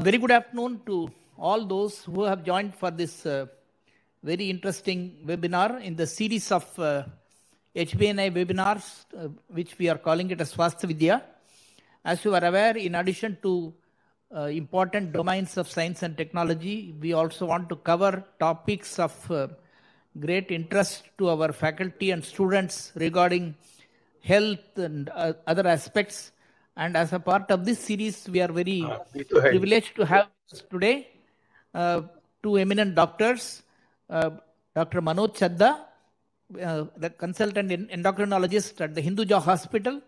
Very good afternoon to all those who have joined for this very interesting webinar in the series of HBNI webinars, which we are calling it as Swasthya Vidya. As you are aware, in addition to important domains of science and technology, we also want to cover topics of great interest to our faculty and students regarding health and other aspects. And as a part of this series, we are very privileged to have today two eminent doctors, Dr. Manoj Chadha, the consultant endocrinologist at the Hinduja Hospital,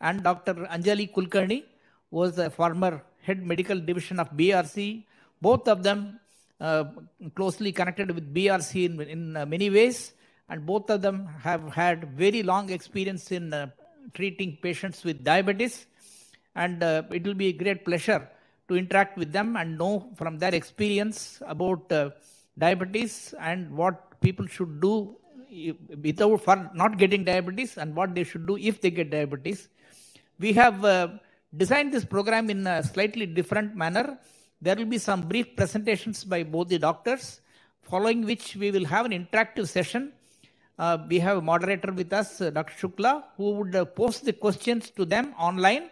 and Dr. Anjali Kulkarni, who was the former head medical division of BARC. Both of them closely connected with BARC in many ways, and both of them have had very long experience in treating patients with diabetes. And it will be a great pleasure to interact with them and know from their experience about diabetes and what people should do for not getting diabetes and what they should do if they get diabetes. We have designed this program in a slightly different manner. There will be some brief presentations by both the doctors, following which we will have an interactive session. We have a moderator with us, Dr. Shukla, who would post the questions to them online.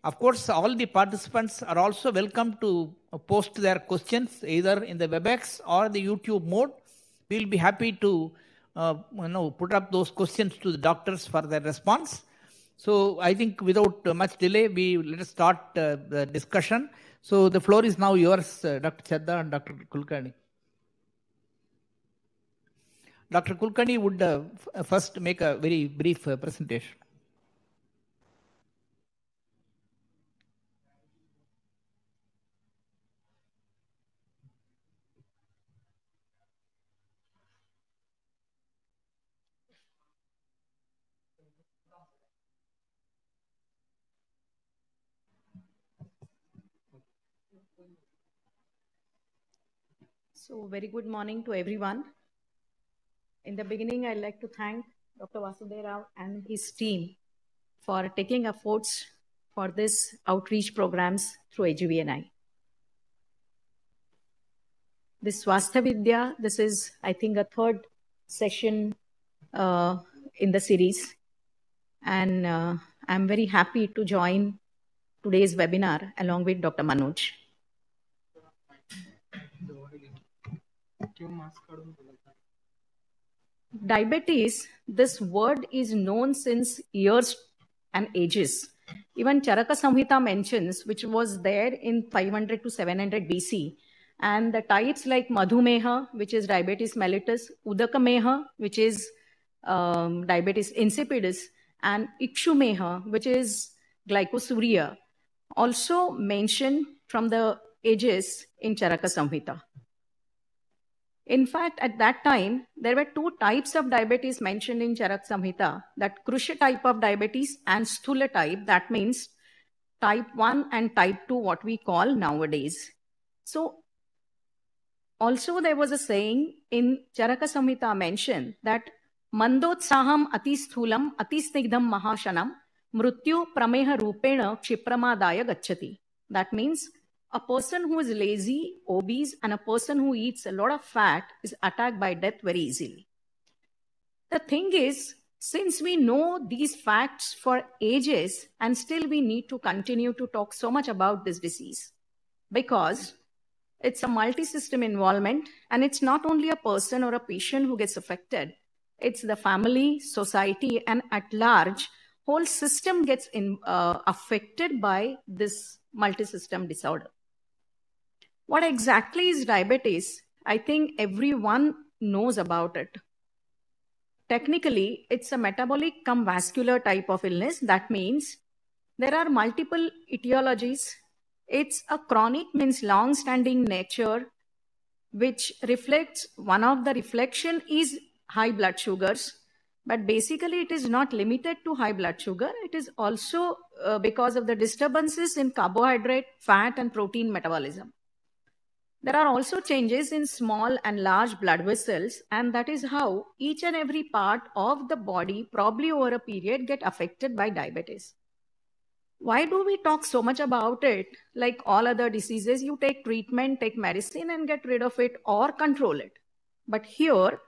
Of course, all the participants are also welcome to post their questions either in the WebEx or the YouTube mode. We will be happy to put up those questions to the doctors for their response. So I think without much delay, let us start the discussion. So the floor is now yours, Dr. Chadha and Dr. Kulkarni. Dr. Kulkarni would first make a very brief presentation. So very good morning to everyone. In the beginning, I'd like to thank Dr. Vasudeva and his team for taking efforts for this outreach programs through HBNI. This Swasthya Vidya, this is, I think, a third session in the series. And I'm very happy to join today's webinar along with Dr. Manoj. Diabetes, this word is known since years and ages. Even Charaka Samhita mentions, which was there in 500 to 700 BC. And the types like Madhumeha, which is diabetes mellitus, Udakameha, which is diabetes insipidus, and Ikshumeha, which is glycosuria, also mentioned from the ages in Charaka Samhita. In fact, at that time, there were two types of diabetes mentioned in Charak Samhita, that Krusha type of diabetes and Sthula type, that means type 1 and type 2, what we call nowadays. So, also there was a saying in Charaka Samhita mentioned that Mandotsaham ati sthulam ati snigdham mahashanam mrutyu prameha rupena kshipramadaya gacchati. That means a person who is lazy, obese, and a person who eats a lot of fat is attacked by death very easily. The thing is, since we know these facts for ages, and still we need to continue to talk so much about this disease, because it's a multi-system involvement, and it's not only a person or a patient who gets affected, it's the family, society, and at large, whole system gets affected by this multi-system disorder. What exactly is diabetes? I think everyone knows about it. Technically, it's a metabolic cum vascular type of illness. That means there are multiple etiologies. It's a chronic, means long-standing nature, which reflects, one of the reflection is high blood sugars. But basically, it is not limited to high blood sugar. It is also because of the disturbances in carbohydrate, fat, and protein metabolism. There are also changes in small and large blood vessels, and that is how each and every part of the body, probably over a period, get affected by diabetes. Why do we talk so much about it? Like all other diseases, you take treatment, take medicine and get rid of it or control it. But here,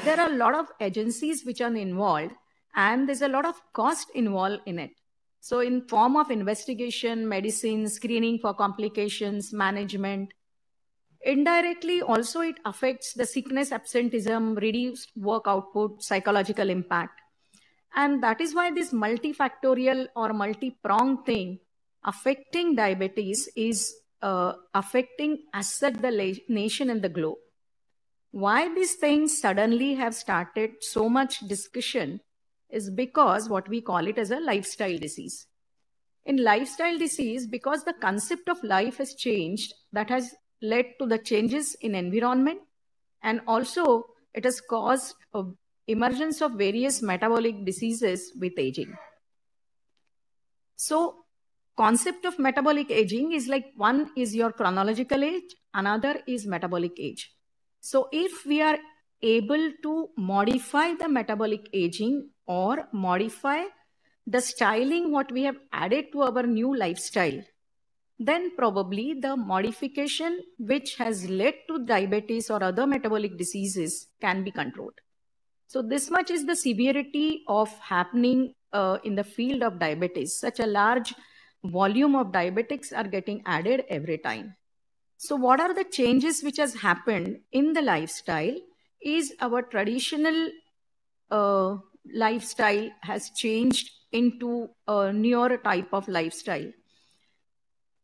there are a lot of agencies which are involved and there's a lot of cost involved in it. So in form of investigation, medicine, screening for complications, management, indirectly also it affects the sickness, absenteeism, reduced work output, psychological impact. And that is why this multifactorial or multi-pronged thing affecting diabetes is affecting as such the nation and the globe. Why these things suddenly have started so much discussion is because what we call it as a lifestyle disease. In lifestyle disease, because the concept of life has changed, that has led to the changes in environment, and also it has caused emergence of various metabolic diseases with aging. So concept of metabolic aging is like, one is your chronological age, another is metabolic age. So if we are able to modify the metabolic aging or modify the styling what we have added to our new lifestyle, then probably the modification which has led to diabetes or other metabolic diseases can be controlled. So this much is the severity of happening in the field of diabetes. Such a large volume of diabetics are getting added every time. So what are the changes which has happened in the lifestyle is our traditional lifestyle has changed into a newer type of lifestyle.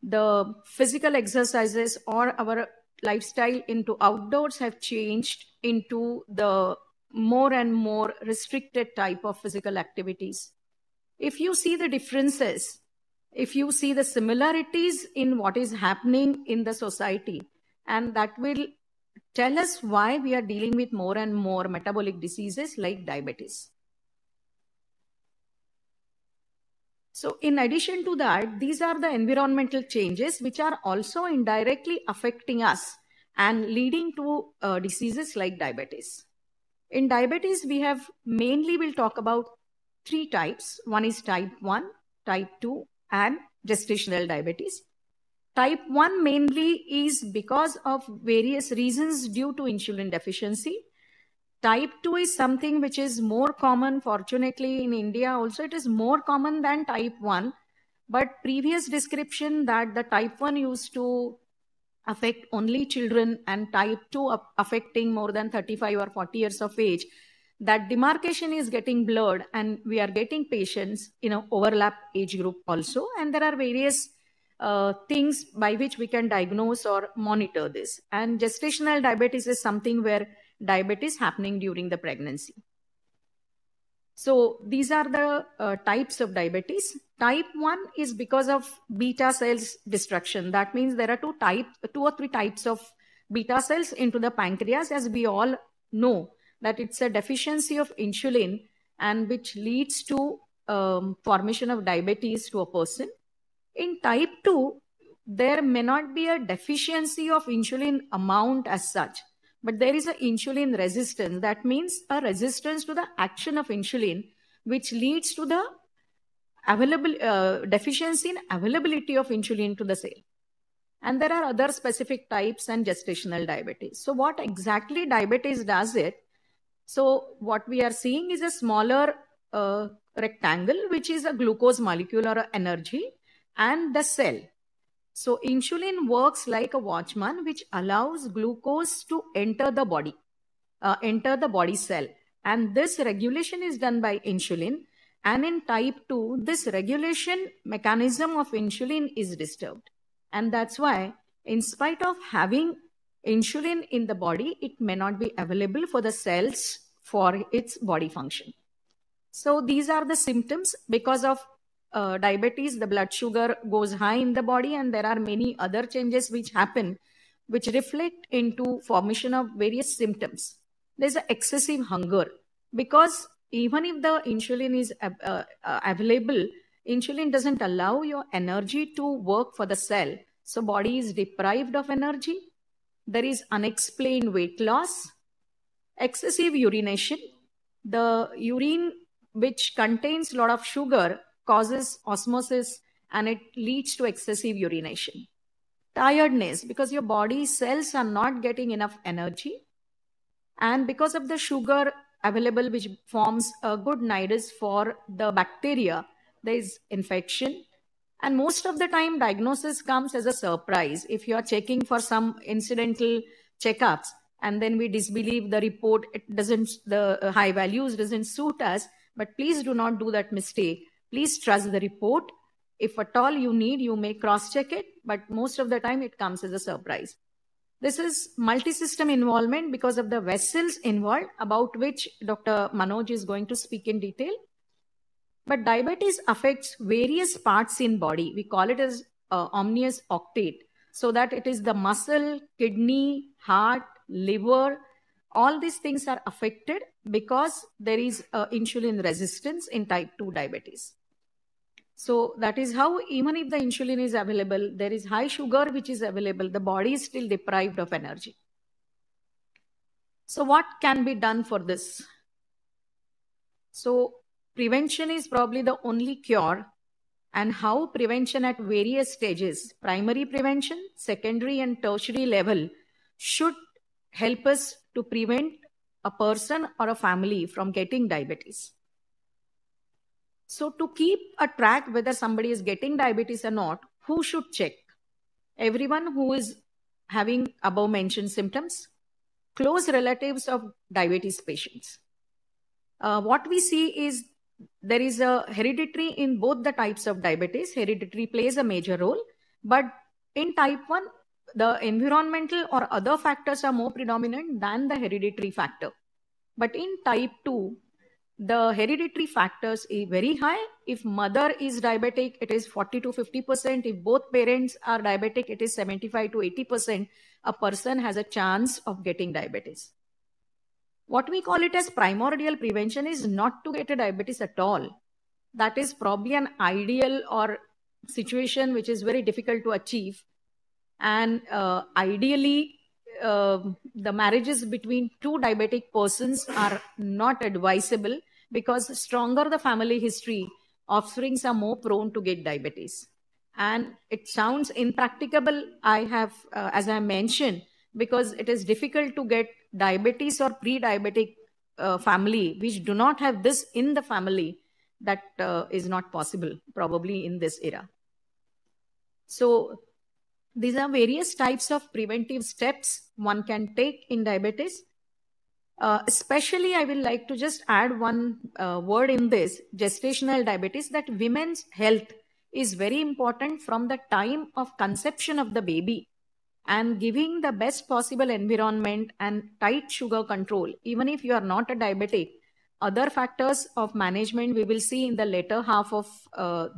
The physical exercises or our lifestyle into outdoors have changed into the more and more restricted type of physical activities. If you see the differences, if you see the similarities in what is happening in the society, and that will tell us why we are dealing with more and more metabolic diseases like diabetes. So in addition to that, these are the environmental changes which are also indirectly affecting us and leading to diseases like diabetes. In diabetes, we have mainly will talk about three types. One is type 1, type 2, and gestational diabetes. Type 1 mainly is because of various reasons due to insulin deficiency. Type 2 is something which is more common, fortunately in India also it is more common than type 1. But previous description that the type 1 used to affect only children and type 2 affecting more than 35 or 40 years of age, that demarcation is getting blurred and we are getting patients in an overlap age group also. And there are various things by which we can diagnose or monitor this. And gestational diabetes is something where diabetes happening during the pregnancy. So these are the types of diabetes. Type 1 is because of beta cells destruction. That means there are two or three types of beta cells into the pancreas, as we all know that it's a deficiency of insulin and which leads to formation of diabetes to a person. In type 2, there may not be a deficiency of insulin amount as such, but there is an insulin resistance. That means a resistance to the action of insulin, which leads to the deficiency in availability of insulin to the cell. And there are other specific types and gestational diabetes. So what exactly diabetes does it? So what we are seeing is a smaller rectangle, which is a glucose molecule or energy, and the cell. So insulin works like a watchman, which allows glucose to enter the body cell. And this regulation is done by insulin. And in type 2, this regulation mechanism of insulin is disturbed. And that's why, in spite of having insulin in the body, it may not be available for the cells for its body function. So these are the symptoms. Because of diabetes, the blood sugar goes high in the body, and there are many other changes which happen, which reflect into formation of various symptoms. There's an excessive hunger, because even if the insulin is available, insulin doesn't allow your energy to work for the cell. So body is deprived of energy. There is unexplained weight loss, excessive urination. The urine which contains a lot of sugar causes osmosis and it leads to excessive urination. Tiredness, because your body cells are not getting enough energy, and because of the sugar available, which forms a good nidus for the bacteria, there is infection. And most of the time, diagnosis comes as a surprise. If you are checking for some incidental checkups, and then we disbelieve the report, the high values doesn't suit us. But please do not do that mistake. Please trust the report. If at all you need, you may cross-check it, but most of the time it comes as a surprise. This is multi-system involvement because of the vessels involved, about which Dr. Manoj is going to speak in detail. But diabetes affects various parts in body. We call it as omnious octate, so that it is the muscle, kidney, heart, liver, all these things are affected because there is insulin resistance in type 2 diabetes. So that is how, even if the insulin is available, there is high sugar which is available, the body is still deprived of energy. So what can be done for this? So prevention is probably the only cure. And how prevention at various stages, primary prevention, secondary and tertiary level, should help us to prevent a person or a family from getting diabetes. So to keep a track whether somebody is getting diabetes or not, who should check? Everyone who is having above mentioned symptoms, close relatives of diabetes patients. What we see is there is a hereditary in both the types of diabetes. Hereditary plays a major role, but in type 1, the environmental or other factors are more predominant than the hereditary factor. But in type 2, the hereditary factors are very high. If mother is diabetic, it is 40 to 50%. If both parents are diabetic, it is 75 to 80%. A person has a chance of getting diabetes. What we call it as primordial prevention is not to get a diabetes at all. That is probably an ideal or situation which is very difficult to achieve. And ideally, the marriages between two diabetic persons are not advisable, because stronger the family history, offsprings are more prone to get diabetes. And it sounds impracticable, as I mentioned, because it is difficult to get diabetes or pre-diabetic family which do not have this in the family. That is not possible probably in this era. So these are various types of preventive steps one can take in diabetes. Especially, I will like to just add one word in this, gestational diabetes, that women's health is very important from the time of conception of the baby, and giving the best possible environment and tight sugar control. Even if you are not a diabetic, other factors of management we will see in the later half of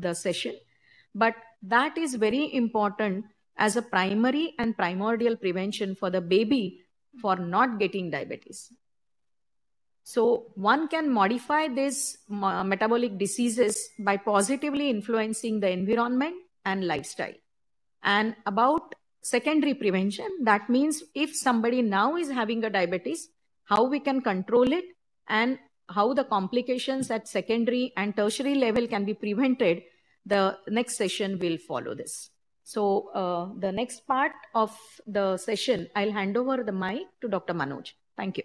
the session. But that is very important as a primary and primordial prevention for the baby for not getting diabetes. So one can modify these metabolic diseases by positively influencing the environment and lifestyle. And about secondary prevention, that means if somebody now is having a diabetes, how we can control it and how the complications at secondary and tertiary level can be prevented. The next session will follow this. So the next part of the session, I'll hand over the mic to Dr. Manoj. Thank you.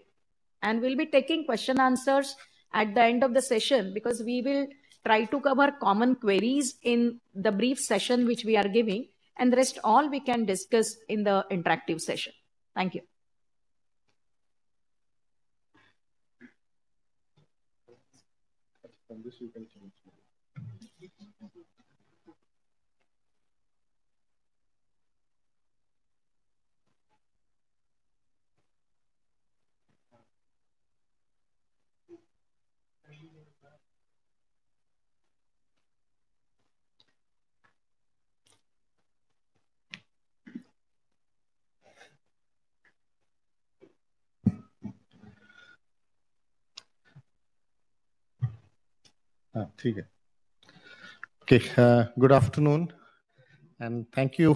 And we'll be taking question answers at the end of the session, because we will try to cover common queries in the brief session which we are giving, and the rest all we can discuss in the interactive session. Thank you. From this you can change. Okay, good afternoon, and thank you,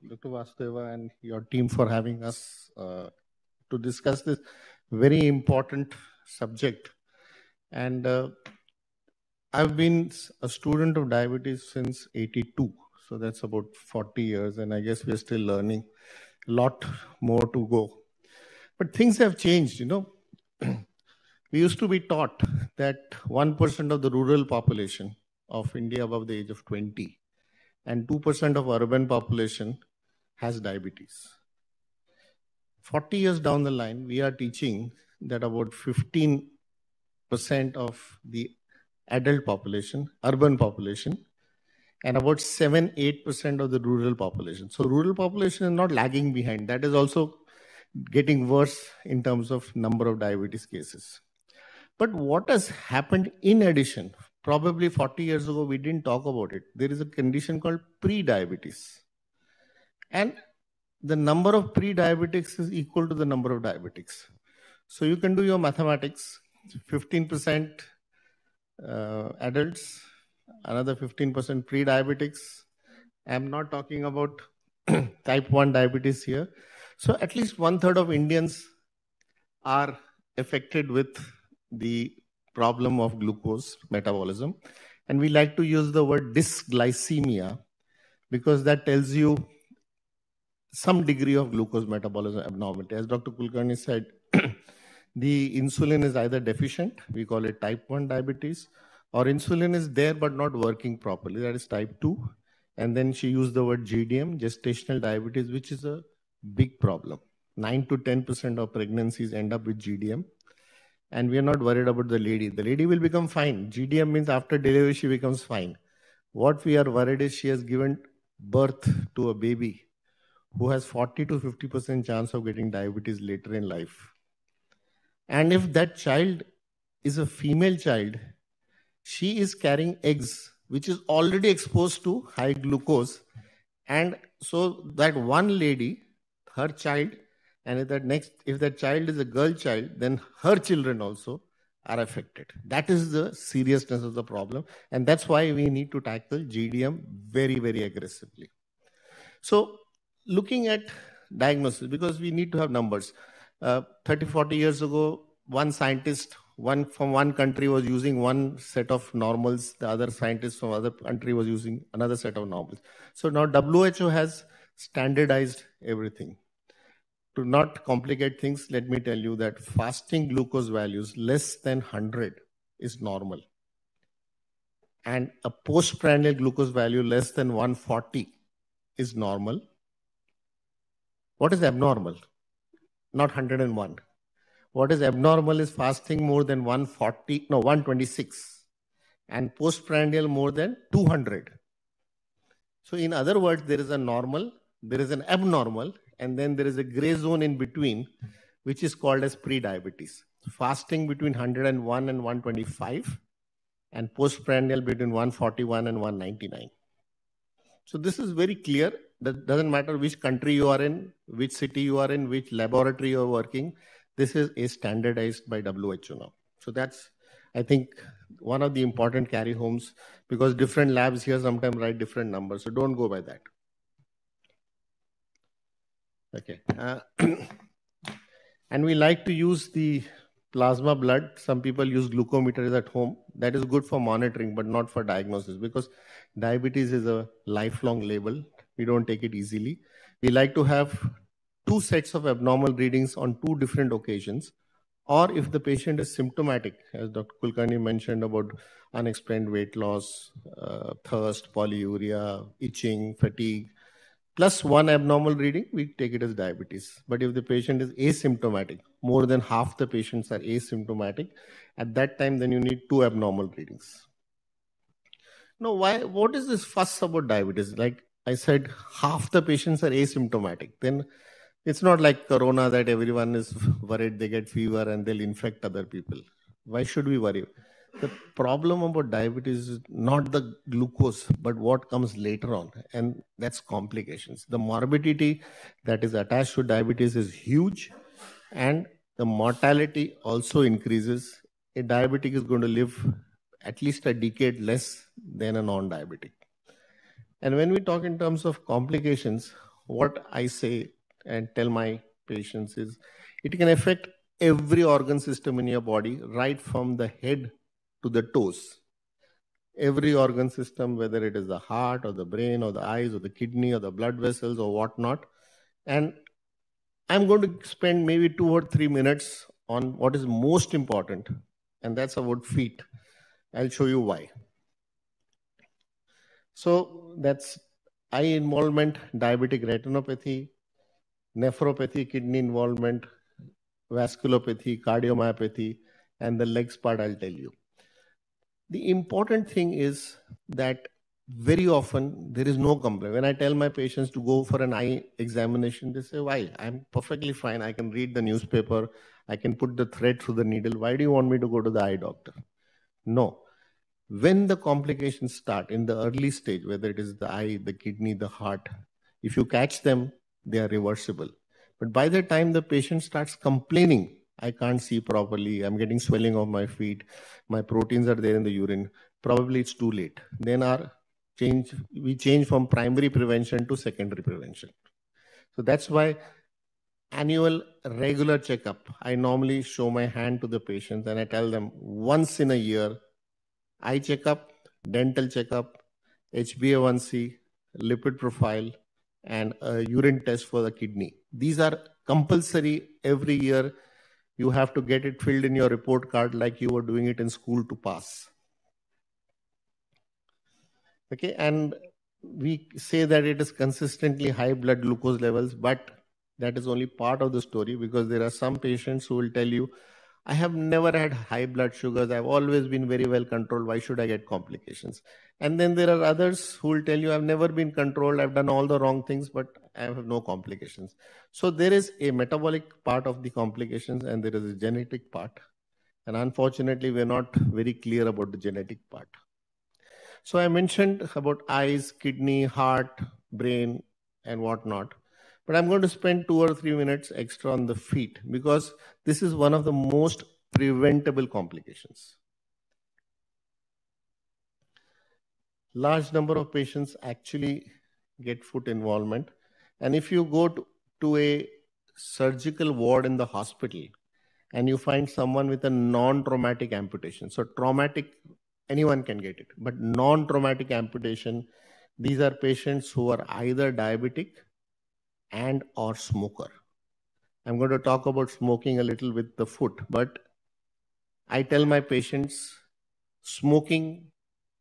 Dr. Vasudeva and your team, for having us to discuss this very important subject. And I've been a student of diabetes since 82. So that's about 40 years. And I guess we're still learning a lot more to go. But things have changed, We used to be taught that 1% of the rural population of India above the age of 20 and 2% of urban population has diabetes. 40 years down the line, we are teaching that about 15% of the adult population, urban population, and about 7-8% of the rural population. So rural population is not lagging behind. That is also getting worse in terms of number of diabetes cases. But what has happened in addition, probably 40 years ago, we didn't talk about it. There is a condition called pre-diabetes. And the number of pre-diabetics is equal to the number of diabetics. So you can do your mathematics, 15% adults, another 15% pre-diabetics. I'm not talking about type 1 diabetes here. So at least 1/3 of Indians are affected with the problem of glucose metabolism. And we like to use the word dysglycemia because that tells you some degree of glucose metabolism abnormality. As Dr. Kulkarni said, the insulin is either deficient, we call it type 1 diabetes, or insulin is there but not working properly, that is type 2. And then she used the word GDM, gestational diabetes, which is a big problem. 9 to 10% of pregnancies end up with GDM. And we are not worried about the lady. The lady will become fine. GDM means after delivery, she becomes fine. What we are worried is she has given birth to a baby who has 40 to 50% chance of getting diabetes later in life. And if that child is a female child, she is carrying eggs, which is already exposed to high glucose. And so that one lady, her child, and if that child is a girl child, then her children also are affected. That is the seriousness of the problem. And that's why we need to tackle GDM very, very aggressively. So looking at diagnosis, because we need to have numbers. 30, 40 years ago, one scientist from one country was using one set of normals. The other scientist from other country was using another set of normals. So now WHO has standardized everything. To not complicate things, let me tell you that fasting glucose values less than 100 is normal. And a postprandial glucose value less than 140 is normal. What is abnormal? Not 101. What is abnormal is fasting more than 126 and postprandial more than 200. So in other words, there is a normal, there is an abnormal, and then there is a gray zone in between, which is called as pre-diabetes. Fasting between 101 and 125 and postprandial between 141 and 199. So this is very clear. That doesn't matter which country you are in, which city you are in, which laboratory you are working. This is standardized by WHO now. So that's, I think, one of the important carry homes, because different labs here sometimes write different numbers. So don't go by that. Okay. And we like to use the plasma blood. Some people use glucometers at home. That is good for monitoring, but not for diagnosis, because diabetes is a lifelong label. We don't take it easily. We like to have 2 sets of abnormal readings on 2 different occasions. Or if the patient is symptomatic, as Dr. Kulkarni mentioned about unexplained weight loss, thirst, polyuria, itching, fatigue, plus 1 abnormal reading, we take it as diabetes. But if the patient is asymptomatic, more than half the patients are asymptomatic, at that time, then you need 2 abnormal readings. Now, what is this fuss about diabetes? Like I said, half the patients are asymptomatic. Then it's not like corona that everyone is worried they get fever and they'll infect other people. Why should we worry? The problem about diabetes is not the glucose, but what comes later on, and that's complications. The morbidity that is attached to diabetes is huge, and the mortality also increases. A diabetic is going to live at least a decade less than a non-diabetic. And when we talk in terms of complications, what I say and tell my patients is it can affect every organ system in your body, right from the head to the toes. every organ system, whether it is the heart or the brain or the eyes or the kidney or the blood vessels or whatnot. And I'm going to spend maybe 2 or 3 minutes on what is most important, and that's about feet. I'll show you why. So that's eye involvement, diabetic retinopathy, nephropathy, kidney involvement, vasculopathy, cardiomyopathy, and the legs part I'll tell you. The important thing is that very often there is no complaint. When I tell my patients to go for an eye examination, they say, why? I'm perfectly fine. I can read the newspaper. I can put the thread through the needle. Why do you want me to go to the eye doctor? No. When the complications start in the early stage, whether it is the eye, the kidney, the heart, if you catch them, they are reversible. But by the time the patient starts complaining, I can't see properly, I'm getting swelling of my feet, my proteins are there in the urine, probably it's too late. Then we change from primary prevention to secondary prevention. So that's why annual regular checkup, I normally show my hand to the patients and I tell them once in a year, eye checkup, dental checkup, HbA1c, lipid profile, and a urine test for the kidney. These are compulsory every year. You have to get it filled in your report card like you were doing it in school to pass. Okay, and we say that it is consistently high blood glucose levels, but that is only part of the story, because there are some patients who will tell you, I have never had high blood sugars. I've always been very well controlled. Why should I get complications? And then there are others who will tell you, I've never been controlled. I've done all the wrong things, but I have no complications. So there is a metabolic part of the complications and there is a genetic part. And unfortunately, we're not very clear about the genetic part. So I mentioned about eyes, kidney, heart, brain, and whatnot. But I'm going to spend 2 or 3 minutes extra on the feet because this is one of the most preventable complications. Large number of patients actually get foot involvement. And if you go to a surgical ward in the hospital and you find someone with a non-traumatic amputation, so traumatic, anyone can get it, but non-traumatic amputation, these are patients who are either diabetic and or smoker. I'm going to talk about smoking a little with the foot, but I tell my patients smoking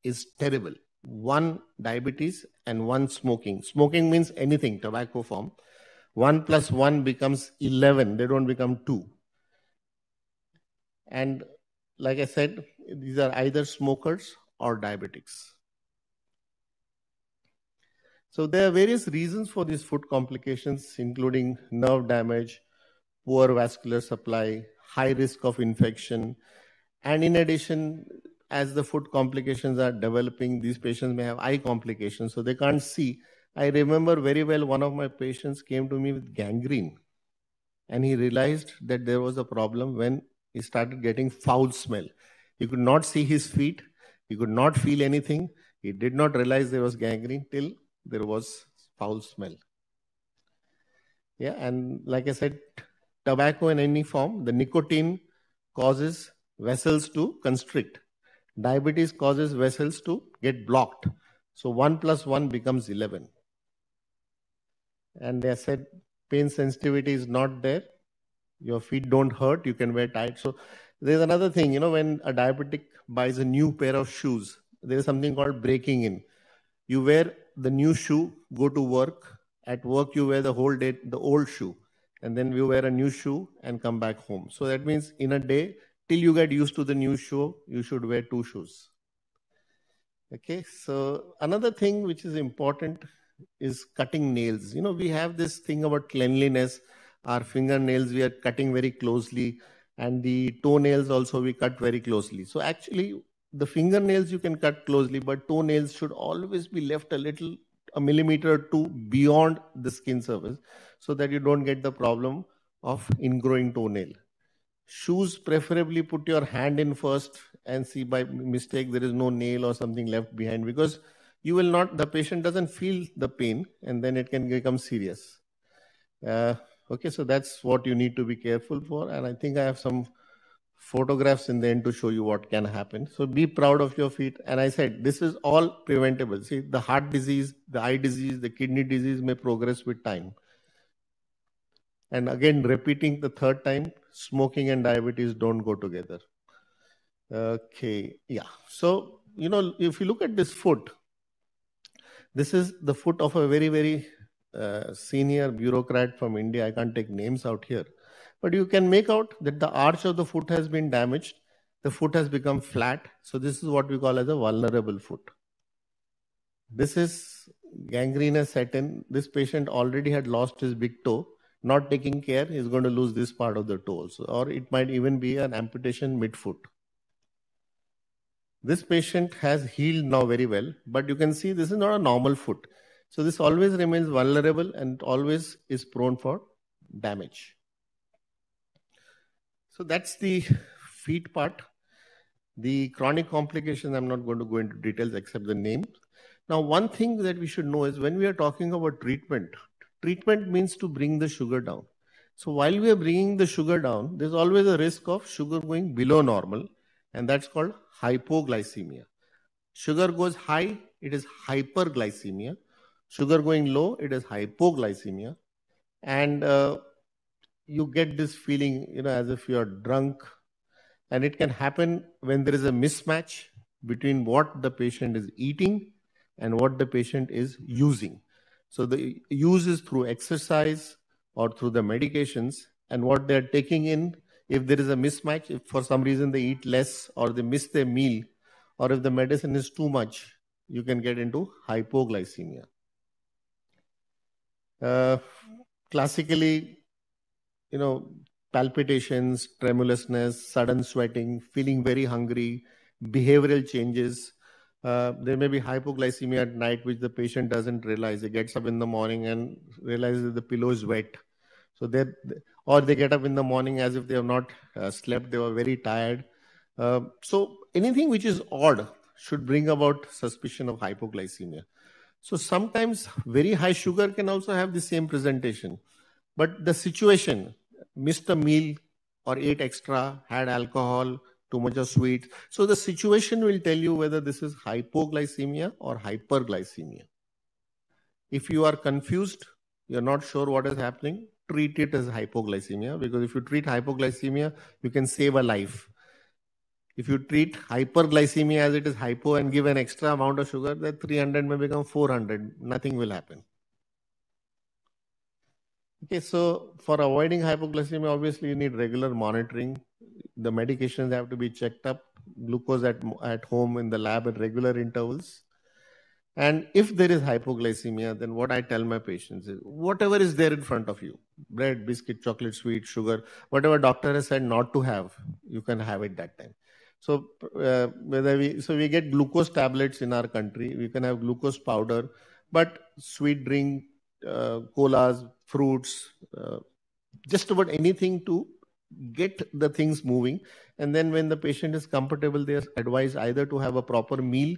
is terrible. 1 diabetes and 1 smoking. Smoking means anything, tobacco form. 1 plus 1 becomes 11. They don't become 2. And like I said, these are either smokers or diabetics. So there are various reasons for these foot complications, including nerve damage, poor vascular supply, high risk of infection. And in addition, as the foot complications are developing, these patients may have eye complications, so they can't see. I remember very well one of my patients came to me with gangrene. And he realized that there was a problem when he started getting foul smell. He could not see his feet. He could not feel anything. He did not realize there was gangrene till there was foul smell. Yeah, and like I said, tobacco in any form, the nicotine causes vessels to constrict. Diabetes causes vessels to get blocked. So 1 plus 1 becomes 11. And they said pain sensitivity is not there. Your feet don't hurt. You can wear tight. So there's another thing, when a diabetic buys a new pair of shoes, there is something called breaking in. You wear the new shoe, go to work. At work, you wear the whole day the old shoe. And then you wear a new shoe and come back home. So that means in a day, till you get used to the new shoe, you should wear 2 shoes. Okay, so another thing which is important is cutting nails. We have this thing about cleanliness. Our fingernails, we are cutting very closely. And the toenails also, we cut very closely. So actually, the fingernails you can cut closely, but toenails should always be left a millimeter or 2 beyond the skin surface so that you don't get the problem of ingrowing toenail. Shoes, preferably put your hand in first and see by mistake there is no nail or something left behind, because the patient doesn't feel the pain and then it can become serious. Okay, so that's what you need to be careful for. And I think I have some photographs in the end to show you what can happen. So be proud of your feet. And I said, this is all preventable. See, the heart disease, the eye disease, the kidney disease may progress with time. And again, repeating the third time, smoking and diabetes don't go together. Okay, yeah. So, if you look at this foot, this is the foot of a very, very senior bureaucrat from India. I can't take names out here. But you can make out that the arch of the foot has been damaged. The foot has become flat. So this is what we call as a vulnerable foot. This is gangrene has set in. This patient already had lost his big toe. Not taking care, he's going to lose this part of the toe also. Or it might even be an amputation mid-foot. This patient has healed now very well, but you can see this is not a normal foot. So this always remains vulnerable and always is prone for damage. So that's the feet part. The chronic complications, I'm not going to go into details except the names. Now, one thing that we should know is when we are talking about treatment, treatment means to bring the sugar down. So while we are bringing the sugar down, there's always a risk of sugar going below normal, and that's called hypoglycemia. Sugar goes high, it is hyperglycemia. Sugar going low, it is hypoglycemia. And you get this feeling, as if you're drunk. And it can happen when there is a mismatch between what the patient is eating and what the patient is using. So the use is through exercise or through the medications, and what they're taking in, if there is a mismatch, if for some reason they eat less or they miss their meal, or if the medicine is too much, you can get into hypoglycemia. Classically, palpitations, tremulousness, sudden sweating, feeling very hungry, behavioral changes. There may be hypoglycemia at night, which the patient doesn't realize. He gets up in the morning and realizes that the pillow is wet. So or they get up in the morning as if they have not slept, they were very tired. So anything which is odd should bring about suspicion of hypoglycemia. So sometimes very high sugar can also have the same presentation. But the situation, missed a meal or ate extra, had alcohol, too much of sweets. So the situation will tell you whether this is hypoglycemia or hyperglycemia. If you are confused, you're not sure what is happening, treat it as hypoglycemia, because if you treat hypoglycemia, you can save a life. If you treat hyperglycemia as it is hypo and give an extra amount of sugar, that 300 may become 400. Nothing will happen. Okay, so for avoiding hypoglycemia, obviously you need regular monitoring. The medications have to be checked up, glucose at home in the lab at regular intervals. And if there is hypoglycemia, then what I tell my patients is whatever is there in front of you, bread, biscuit, chocolate, sweet, sugar, whatever doctor has said not to have, you can have it that time. So we get glucose tablets in our country, we can have glucose powder, but sweet drink, colas, fruits, just about anything to get the things moving. And then when the patient is comfortable, they are advised either to have a proper meal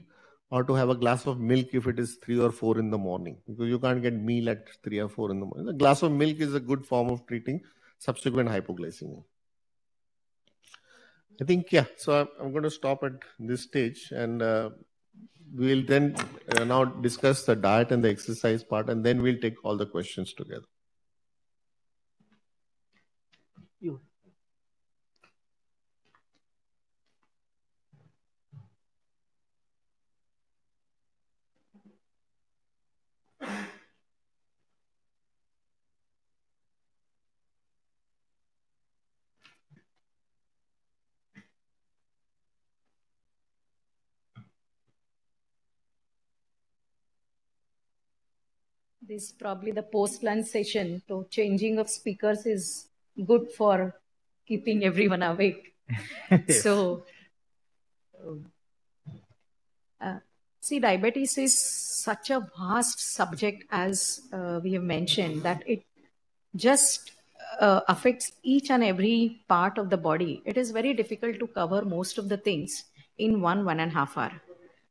or to have a glass of milk if it is 3 or 4 in the morning, because you can't get meal at 3 or 4 in the morning. A glass of milk is a good form of treating subsequent hypoglycemia. I think, yeah, so I'm going to stop at this stage, and we'll then now discuss the diet and the exercise part, and then we'll take all the questions together. You. This is probably the post-lunch session. So changing of speakers is good for keeping everyone awake. Yes. So, see, diabetes is such a vast subject, as we have mentioned, that it just affects each and every part of the body. It is very difficult to cover most of the things in 1.5 hours.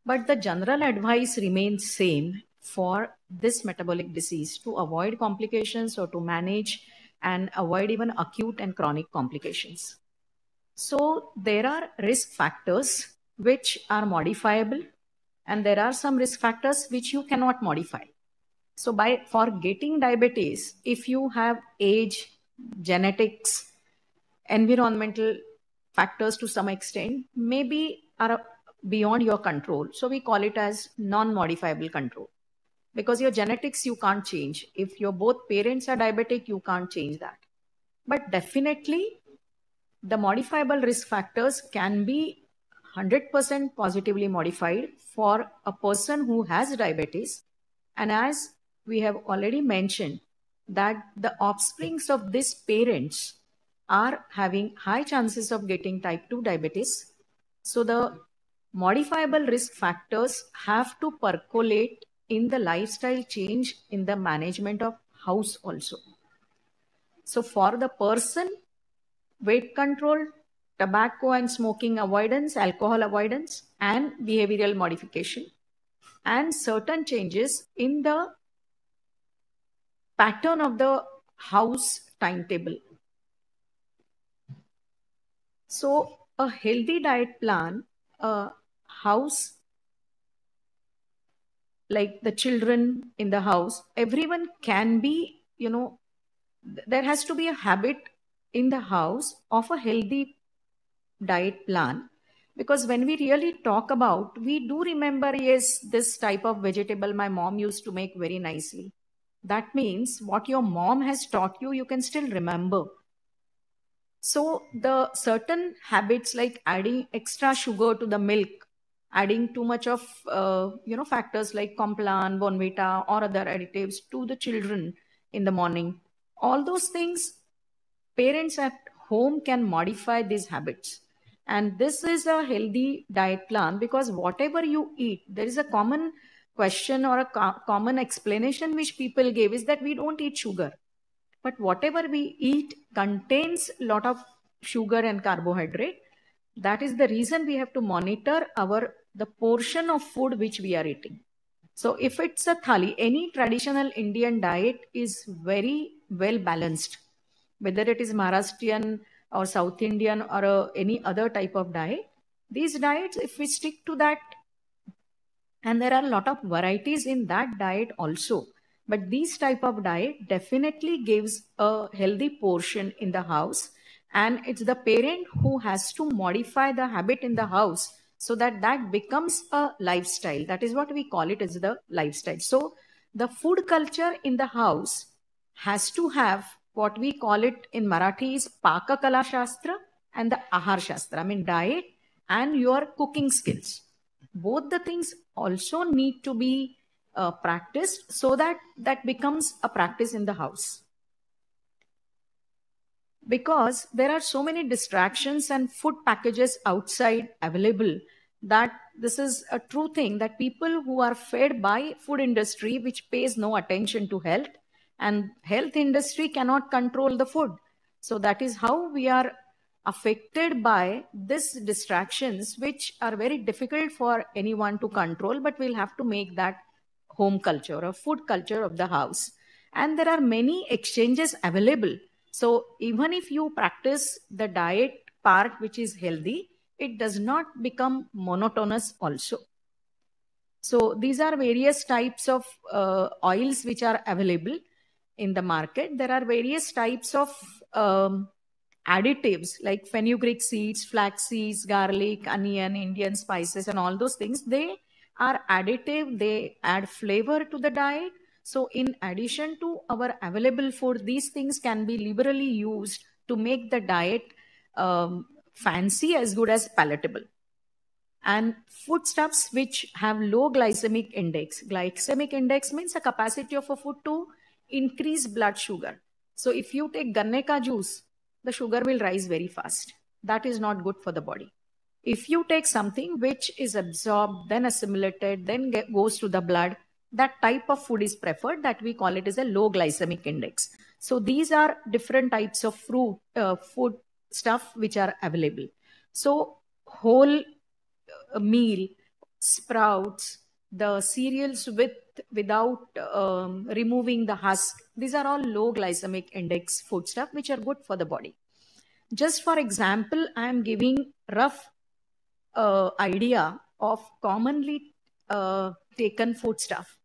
But the general advice remains same for this metabolic disease: to avoid complications or to manage and avoid even acute and chronic complications. So there are risk factors which are modifiable, and there are some risk factors which you cannot modify. So for getting diabetes, if you have age, genetics, environmental factors to some extent, maybe are beyond your control. So we call it as non-modifiable control. Because your genetics you can't change. If your both parents are diabetic, you can't change that. But definitely the modifiable risk factors can be 100% positively modified for a person who has diabetes. And as we have already mentioned, that the offsprings of these parents are having high chances of getting type 2 diabetes. So the modifiable risk factors have to percolate in the lifestyle change in the management of house also. So for the person, weight control, tobacco and smoking avoidance, alcohol avoidance, and behavioral modification, and certain changes in the pattern of the house timetable. So a healthy diet plan, a house, like the children in the house, everyone can be, there has to be a habit in the house of a healthy diet plan. Because when we really talk about, we do remember, yes, this type of vegetable my mom used to make very nicely. That means what your mom has taught you, you can still remember. So the certain habits like adding extra sugar to the milk, adding too much of factors like Complan, Bonvita, or other additives to the children in the morning, all those things parents at home can modify these habits. And this is a healthy diet plan, because whatever you eat, there is a common question or a common explanation which people give is that we don't eat sugar. But whatever we eat contains a lot of sugar and carbohydrate. That is the reason we have to monitor the portion of food which we are eating. So if it's a thali, any traditional Indian diet is very well balanced, whether it is Maharashtrian or South Indian or any other type of diet. These diets, if we stick to that, and there are a lot of varieties in that diet also, but these type of diet definitely gives a healthy portion in the house, and it's the parent who has to modify the habit in the house so that that becomes a lifestyle. That is what we call it as the lifestyle. So the food culture in the house has to have what we call it in Marathi is Paka Kala Shastra and the Ahar Shastra. I mean diet and your cooking skills. Both the things also need to be practiced so that that becomes a practice in the house. Because there are so many distractions and food packages outside available, that this is a true thing, that people who are fed by food industry which pays no attention to health, and health industry cannot control the food. So that is how we are affected by these distractions, which are very difficult for anyone to control, but we'll have to make that home culture or food culture of the house. And there are many exchanges available. So even if you practice the diet part which is healthy, it does not become monotonous also. So these are various types of oils which are available in the market. There are various types of additives like fenugreek seeds, flax seeds, garlic, onion, Indian spices, and all those things. They are additive. They add flavor to the diet. So in addition to our available food, these things can be liberally used to make the diet fancy as good as palatable. And foodstuffs which have low glycemic index. Glycemic index means a capacity of a food to increase blood sugar. So if you take ganne ka juice, the sugar will rise very fast. That is not good for the body. If you take something which is absorbed, then assimilated, then goes to the blood, that type of food is preferred, that we call it as a low glycemic index. So these are different types of food stuff which are available. So whole meal, sprouts, the cereals without removing the husk, these are all low glycemic index food stuff which are good for the body. Just for example, I am giving rough idea of commonly taken food stuff.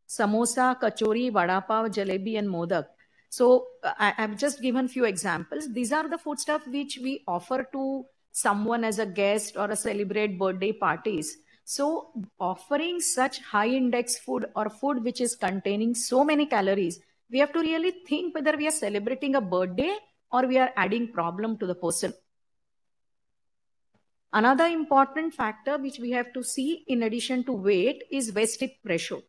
Samosa, kachori, vada pav, jalebi, and modak. So I've just given few examples. These are the food stuff which we offer to someone as a guest or a celebrate birthday parties. So offering such high index food or food which is containing so many calories, we have to really think whether we are celebrating a birthday or we are adding problem to the person. Another important factor which we have to see in addition to weight is waist-hip ratio.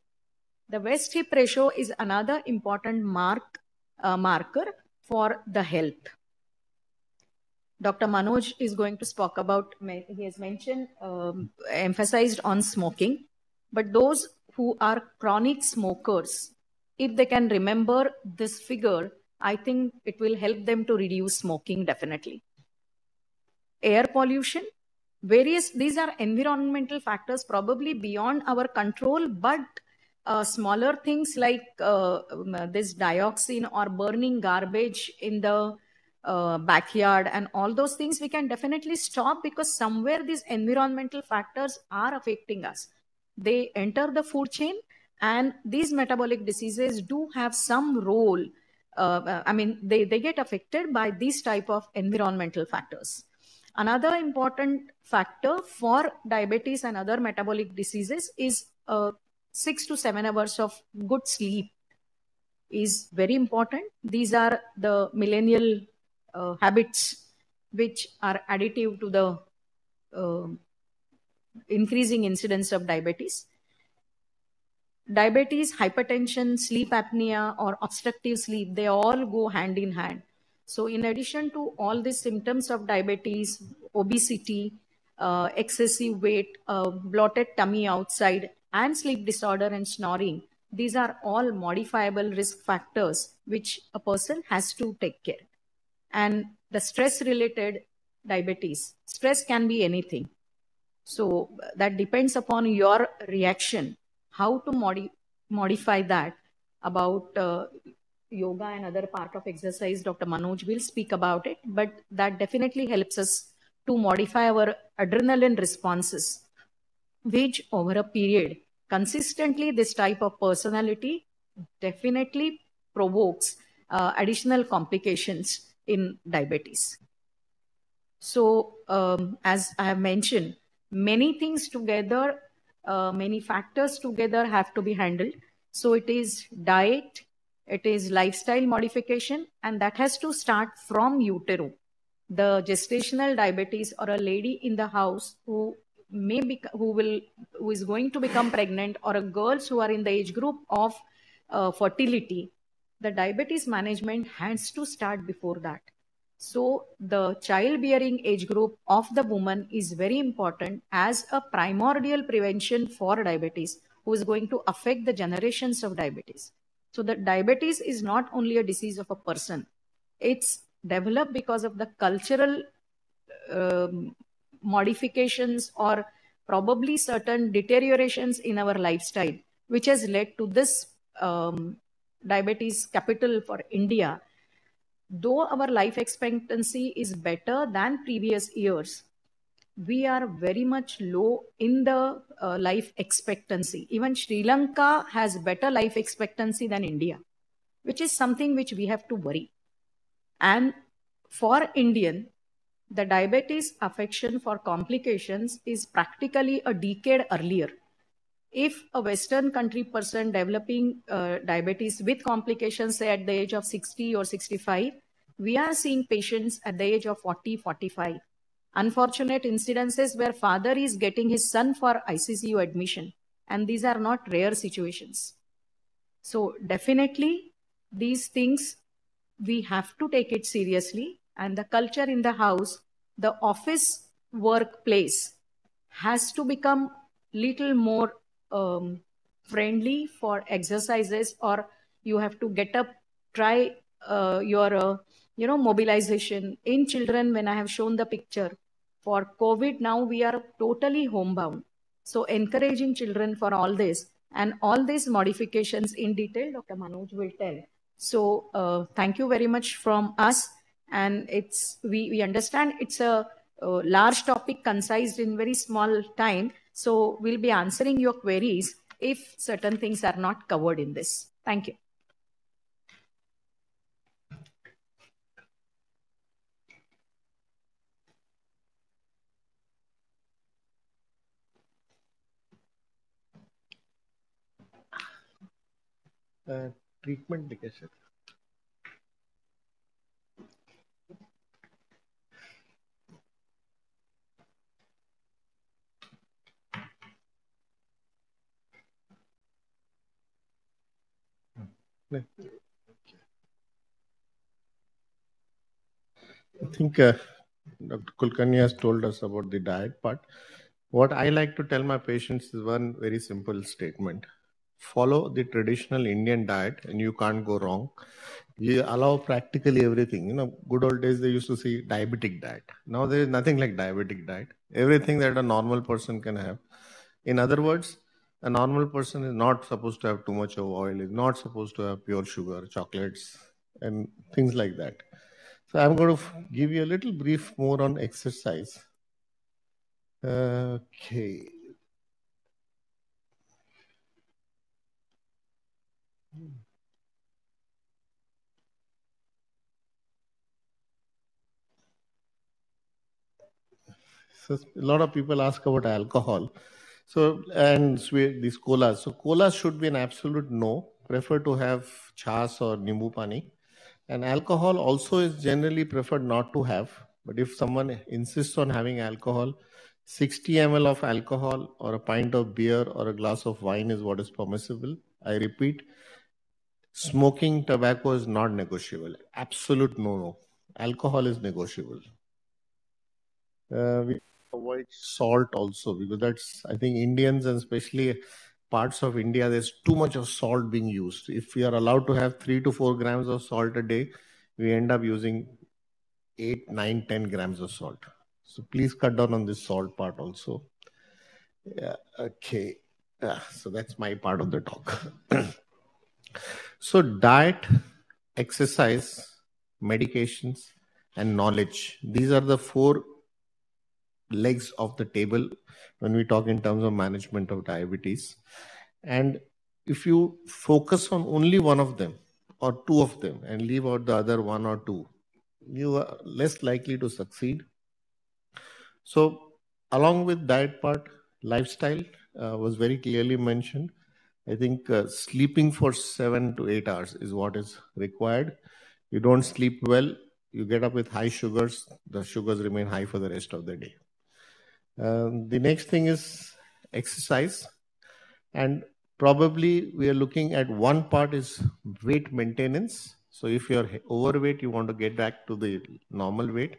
The waist-hip ratio is another important marker for the health. Dr. Manoj is going to speak about, he has mentioned, emphasized on smoking, but those who are chronic smokers, if they can remember this figure, I think it will help them to reduce smoking definitely. Air pollution, these are environmental factors probably beyond our control, but smaller things like this dioxin or burning garbage in the backyard and all those things we can definitely stop, because somewhere these environmental factors are affecting us. They enter the food chain, and these metabolic diseases do have some role. They get affected by these type of environmental factors. Another important factor for diabetes and other metabolic diseases is 6 to 7 hours of good sleep is very important. These are the millennial habits which are additive to the increasing incidence of diabetes. Diabetes, hypertension, sleep apnea, or obstructive sleep, they all go hand in hand. So in addition to all these symptoms of diabetes, obesity, excessive weight, bloated tummy outside, and sleep disorder and snoring, these are all modifiable risk factors which a person has to take care. And the stress-related diabetes, stress can be anything. So that depends upon your reaction, how to modify that. About yoga and other part of exercise, Dr. Manoj will speak about it, but that definitely helps us to modify our adrenaline responses, which over a period, consistently this type of personality definitely provokes additional complications in diabetes. So as I have mentioned, many things together, many factors together have to be handled. So it is diet, it is lifestyle modification, and that has to start from utero. The gestational diabetes, or a lady in the house who is going to become pregnant, or a girls who are in the age group of fertility, the diabetes management has to start before that. So the childbearing age group of the woman is very important as a primordial prevention for diabetes, who is going to affect the generations of diabetes. So the diabetes is not only a disease of a person, it's developed because of the cultural modifications or probably certain deteriorations in our lifestyle, which has led to this diabetes capital for India. Though our life expectancy is better than previous years, we are very much low in the life expectancy. Even Sri Lanka has better life expectancy than India, which is something which we have to worry. And for Indian, the diabetes affection for complications is practically a decade earlier. If a Western country person developing diabetes with complications, say at the age of 60 or 65, we are seeing patients at the age of 40, 45. Unfortunate incidences where father is getting his son for ICCU admission, and these are not rare situations. So definitely these things, we have to take it seriously, and the culture in the house, the office workplace has to become little more friendly for exercises, or you have to get up, try your mobilization. In children, when I have shown the picture for COVID, now we are totally homebound. So encouraging children for all this, and all these modifications in detail, Dr. Manoj will tell. So thank you very much from us. And we understand it's a large topic concised in very small time. So we'll be answering your queries if certain things are not covered in this. Thank you. Treatment indication. I think Dr. Kulkarni has told us about the diet part. What I like to tell my patients is one very simple statement. Follow the traditional Indian diet and you can't go wrong. You allow practically everything. Good old days they used to say diabetic diet. Now there is nothing like diabetic diet. Everything that a normal person can have. In other words, a normal person is not supposed to have too much of oil, is not supposed to have pure sugar, chocolates, and things like that. So I'm going to give you a little brief more on exercise. Okay. So a lot of people ask about alcohol. So, and these colas. So colas should be an absolute no. Prefer to have chas or nimbu pani. And alcohol also is generally preferred not to have. But if someone insists on having alcohol, 60 ml of alcohol or a pint of beer or a glass of wine is what is permissible. I repeat, smoking tobacco is not negotiable. Absolute no. Alcohol is negotiable. We avoid salt also, because that's, I think, Indians and especially parts of India, there's too much of salt being used. If we are allowed to have 3 to 4 grams of salt a day, we end up using 8, 9, 10 grams of salt. So please cut down on this salt part also. Yeah, okay. So that's my part of the talk. So diet, exercise, medications, and knowledge. These are the 4 legs of the table when we talk in terms of management of diabetes. And if you focus on only one of them or 2 of them and leave out the other 1 or 2, you are less likely to succeed. So along with diet part, lifestyle was very clearly mentioned. I think sleeping for 7 to 8 hours is what is required. You don't sleep well, you get up with high sugars, the sugars remain high for the rest of the day. The next thing is exercise. And probably we are looking at one part is weight maintenance. So if you're overweight, you want to get back to the normal weight.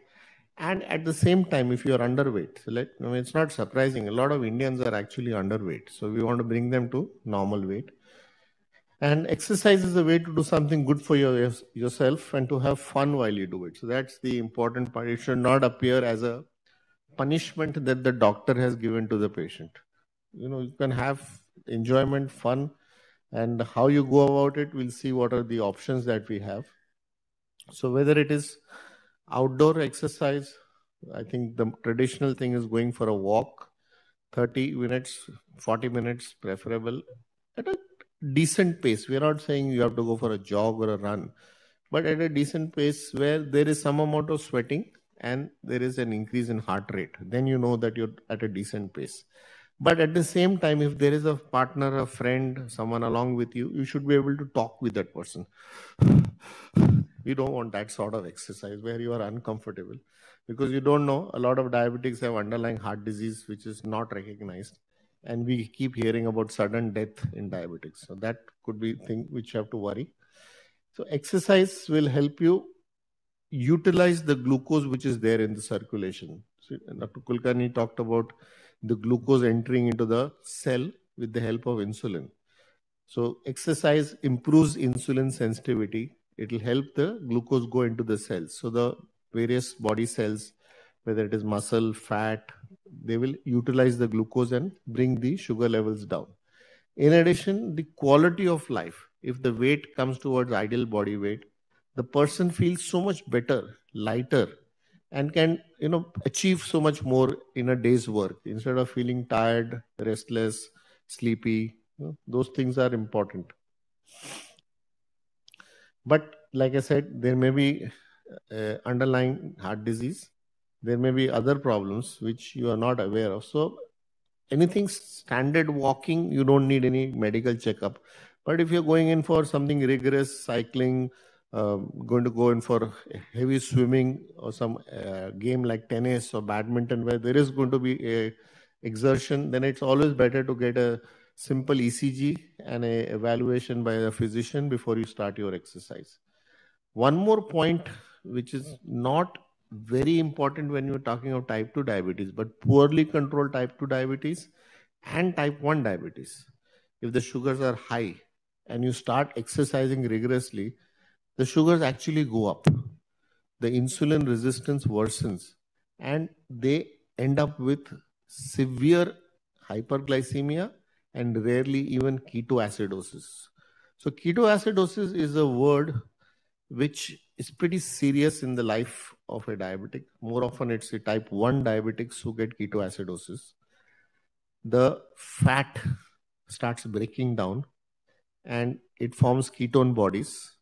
And at the same time, if you're underweight, so it's not surprising. A lot of Indians are actually underweight. So we want to bring them to normal weight. And exercise is a way to do something good for yourself and to have fun while you do it. So that's the important part. It should not appear as a punishment that the doctor has given to the patient. You can have enjoyment, fun, and how you go about it, we'll see what are the options that we have. So whether it is outdoor exercise, I think the traditional thing is going for a walk, 30 minutes, 40 minutes preferable, at a decent pace. We are not saying you have to go for a jog or a run, but at a decent pace where there is some amount of sweating and there is an increase in heart rate. Then you know that you're at a decent pace. But at the same time, if there is a partner, a friend, someone along with you, you should be able to talk with that person. We don't want that sort of exercise where you are uncomfortable, because you don't know, a lot of diabetics have underlying heart disease which is not recognized, and we keep hearing about sudden death in diabetics. So that could be thing which you have to worry. So exercise will help you utilize the glucose which is there in the circulation. So Dr. Kulkarni talked about the glucose entering into the cell with the help of insulin. So exercise improves insulin sensitivity. It will help the glucose go into the cells. So the various body cells, whether it is muscle, fat, they will utilize the glucose and bring the sugar levels down. In addition, the quality of life, if the weight comes towards ideal body weight, the person feels so much better, lighter, and can achieve so much more in a day's work instead of feeling tired, restless, sleepy. Those things are important. But like I said, there may be underlying heart disease. There may be other problems which you are not aware of. So anything standard walking, you don't need any medical checkup. But if you're going in for something rigorous, cycling, going to go in for heavy swimming or some game like tennis or badminton where there is going to be a exertion, then it's always better to get a simple ECG and a evaluation by a physician before you start your exercise. One more point, which is not very important when you're talking of type 2 diabetes, but poorly controlled type 2 diabetes and type 1 diabetes. If the sugars are high and you start exercising rigorously, the sugars actually go up. The insulin resistance worsens and they end up with severe hyperglycemia and rarely even ketoacidosis. So ketoacidosis is a word which is pretty serious in the life of a diabetic. More often it's a type 1 diabetics who get ketoacidosis. The fat starts breaking down and it forms ketone bodies,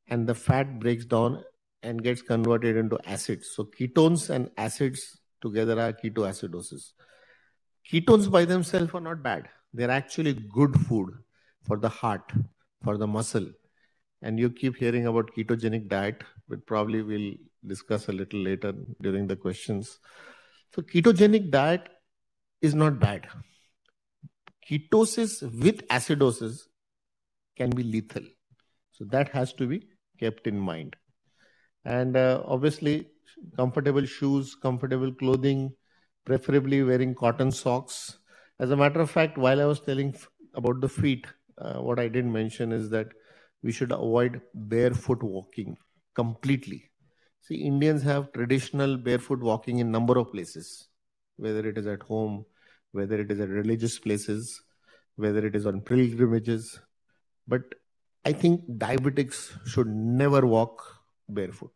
and the fat breaks down and gets converted into acids. So ketones and acids together are ketoacidosis. Ketones by themselves are not bad. They're actually good food for the heart, for the muscle. And you keep hearing about ketogenic diet, but probably we'll discuss a little later during the questions. So ketogenic diet is not bad. Ketosis with acidosis can be lethal. So that has to be kept in mind. And obviously, comfortable shoes, comfortable clothing, preferably wearing cotton socks. As a matter of fact, while I was telling about the feet, what I didn't mention is that we should avoid barefoot walking completely. See, Indians have traditional barefoot walking in number of places, whether it is at home, whether it is at religious places, whether it is on pilgrimages. But I think diabetics should never walk barefoot,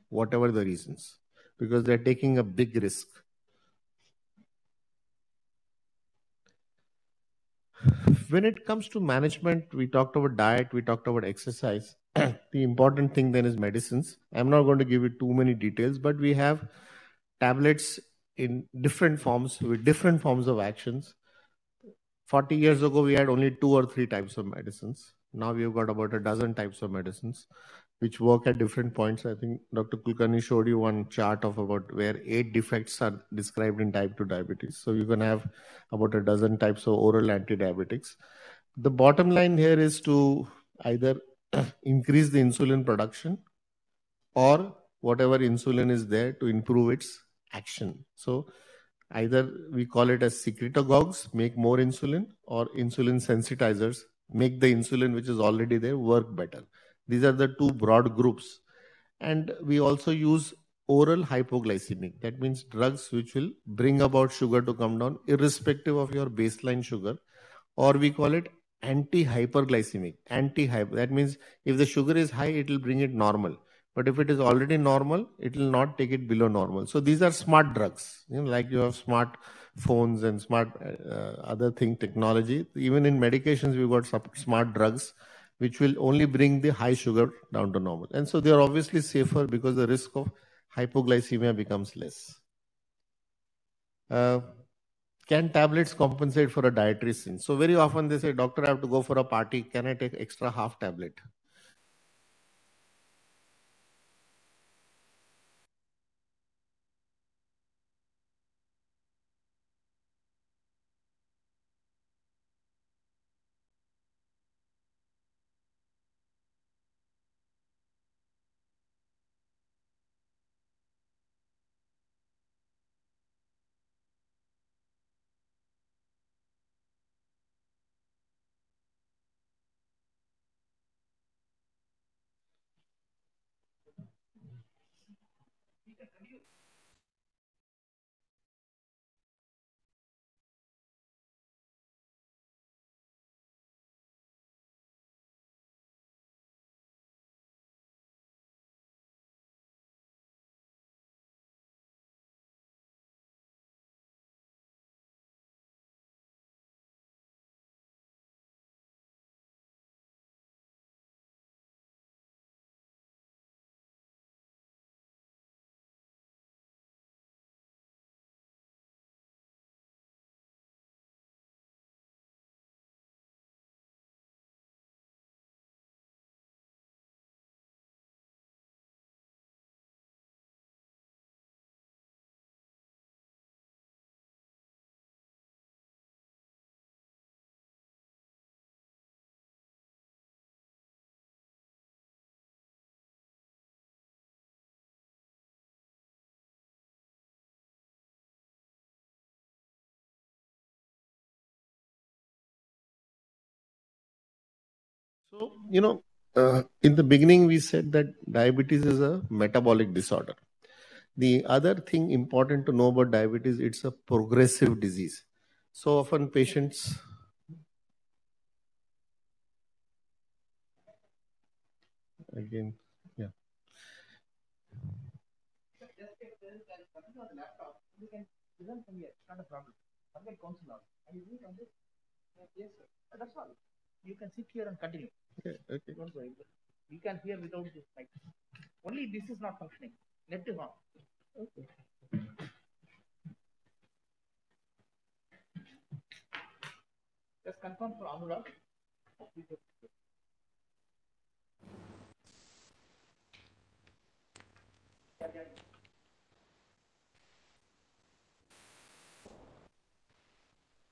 whatever the reasons, because they're taking a big risk. When it comes to management, we talked about diet, we talked about exercise. The important thing then is medicines. I'm not going to give you too many details, but we have tablets in different forms with different forms of actions. 40 years ago, we had only 2 or 3 types of medicines. Now we've got about a dozen types of medicines which work at different points. I think Dr. Kulkarni showed you one chart of about where 8 defects are described in type 2 diabetes. So you can have about a dozen types of oral anti-diabetics. The bottom line here is to either increase the insulin production or whatever insulin is there to improve its action. So either we call it as secretagogues, make more insulin, or insulin sensitizers, make the insulin which is already there work better. These are the 2 broad groups. And we also use oral hypoglycemic. That means drugs which will bring about sugar to come down irrespective of your baseline sugar, or we call it anti-hyperglycemic. That means if the sugar is high, it will bring it normal. But if it is already normal, it will not take it below normal. So these are smart drugs, like you have smart phones and smart other thing technology. Even in medications, we've got smart drugs which will only bring the high sugar down to normal. And so they are obviously safer because the risk of hypoglycemia becomes less. Can tablets compensate for a dietary sin? So very often they say, doctor, I have to go for a party. Can I take extra half tablet? So, in the beginning, we said that diabetes is a metabolic disorder. The other thing important to know about diabetes, it's a progressive disease. So often patients, again, yeah. Yes, sir. That's all. You can sit here and continue. Okay, okay. Don't worry. You can hear without this mic. Only this is not functioning. Net is on. Okay. Just confirm for Anurag.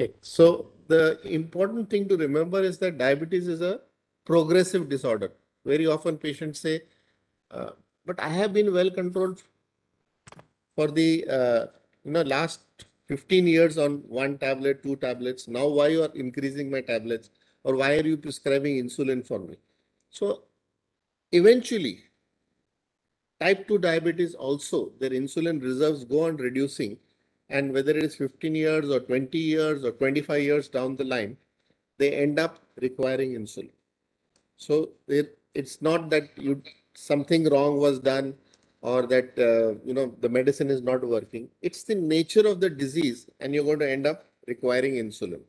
Okay. So the important thing to remember is that diabetes is a progressive disorder. Very often patients say, but I have been well controlled for the last 15 years on one tablet, two tablets. Now why you are increasing my tablets, or why are you prescribing insulin for me? So eventually, type 2 diabetes also, their insulin reserves go on reducing, and whether it is 15 years or 20 years or 25 years down the line, they end up requiring insulin. So it's not that something wrong was done, or that the medicine is not working. It's the nature of the disease, and you're going to end up requiring insulin.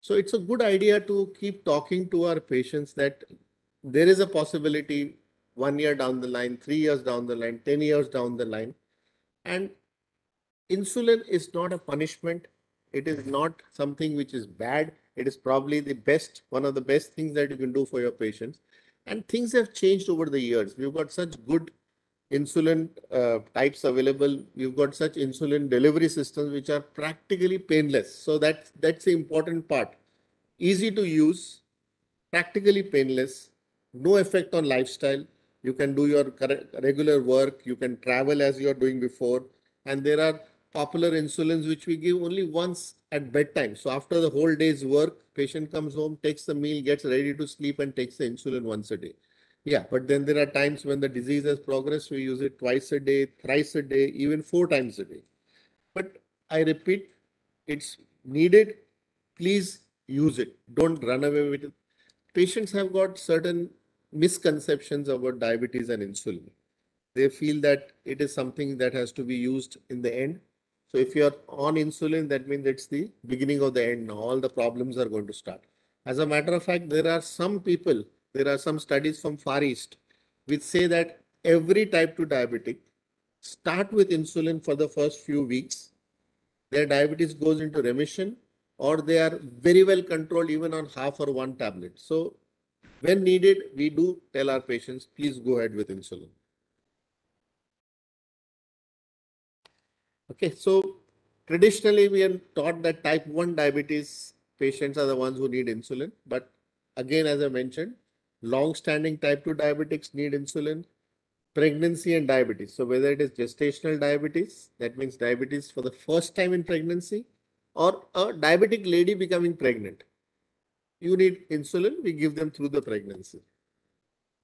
So it's a good idea to keep talking to our patients that there is a possibility 1 year down the line, 3 years down the line, 10 years down the line, and insulin is not a punishment. It is not something which is bad. It is probably the best, one of the best things that you can do for your patients. And things have changed over the years. We've got such good insulin types available. We've got such insulin delivery systems which are practically painless. So that's the important part. Easy to use, practically painless, no effect on lifestyle. You can do your regular work, you can travel as you are doing before, and there are popular insulins which we give only once at bedtime. So after the whole day's work, patient comes home, takes the meal, gets ready to sleep, and takes the insulin once a day. Yeah, but then there are times when the disease has progressed, we use it twice a day, thrice a day, even 4 times a day. But I repeat, it's needed. Please use it. Don't run away with it. Patients have got certain misconceptions about diabetes and insulin. They feel that it is something that has to be used in the end. So if you're on insulin, that means it's the beginning of the end. Now all the problems are going to start. As a matter of fact, there are some studies from Far East which say that every type 2 diabetic start with insulin for the first few weeks, their diabetes goes into remission, or they are very well controlled even on half or one tablet. So when needed, we do tell our patients, please go ahead with insulin. Okay, so traditionally we are taught that type 1 diabetes patients are the ones who need insulin. But again, as I mentioned, long-standing type 2 diabetics need insulin, pregnancy and diabetes. So whether it is gestational diabetes, that means diabetes for the first time in pregnancy, or a diabetic lady becoming pregnant, you need insulin, we give them through the pregnancy.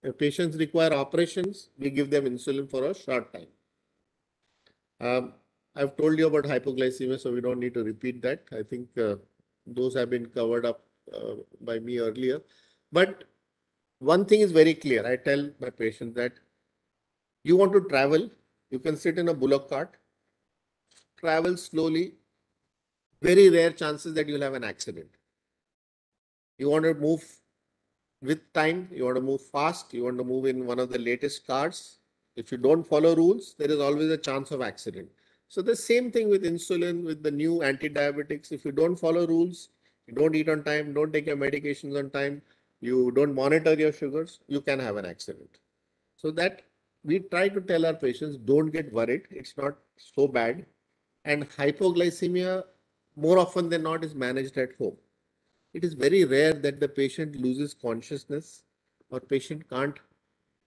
If patients require operations, we give them insulin for a short time. I've told you about hypoglycemia, so we don't need to repeat that. I think those have been covered up by me earlier. But one thing is very clear. I tell my patients that you want to travel, you can sit in a bullock cart, travel slowly, very rare chances that you'll have an accident. You want to move with time, you want to move fast, you want to move in one of the latest cars. If you don't follow rules, there is always a chance of accident. So the same thing with insulin, with the new anti-diabetics. If you don't follow rules, you don't eat on time, don't take your medications on time, you don't monitor your sugars, you can have an accident. So that we try to tell our patients, don't get worried. It's not so bad. And hypoglycemia, more often than not, is managed at home. It is very rare that the patient loses consciousness or patient can't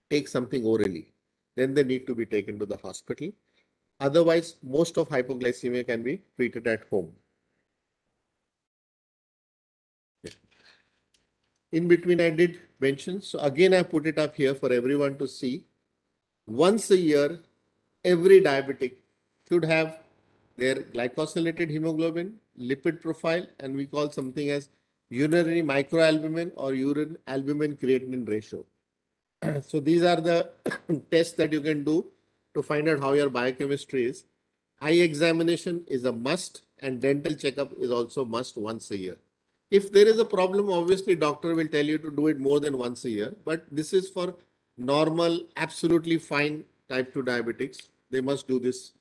take something orally. Then they need to be taken to the hospital. Otherwise, most of hypoglycemia can be treated at home. In between, I did mention, so again, I put it up here for everyone to see. Once a year, every diabetic should have their glycosylated hemoglobin, lipid profile, and we call something as urinary microalbumin or urine albumin creatinine ratio. So these are the tests that you can do to find out how your biochemistry is. Eye examination is a must, and dental checkup is also must once a year. If there is a problem, obviously doctor will tell you to do it more than once a year, but this is for normal, absolutely fine type 2 diabetics. They must do this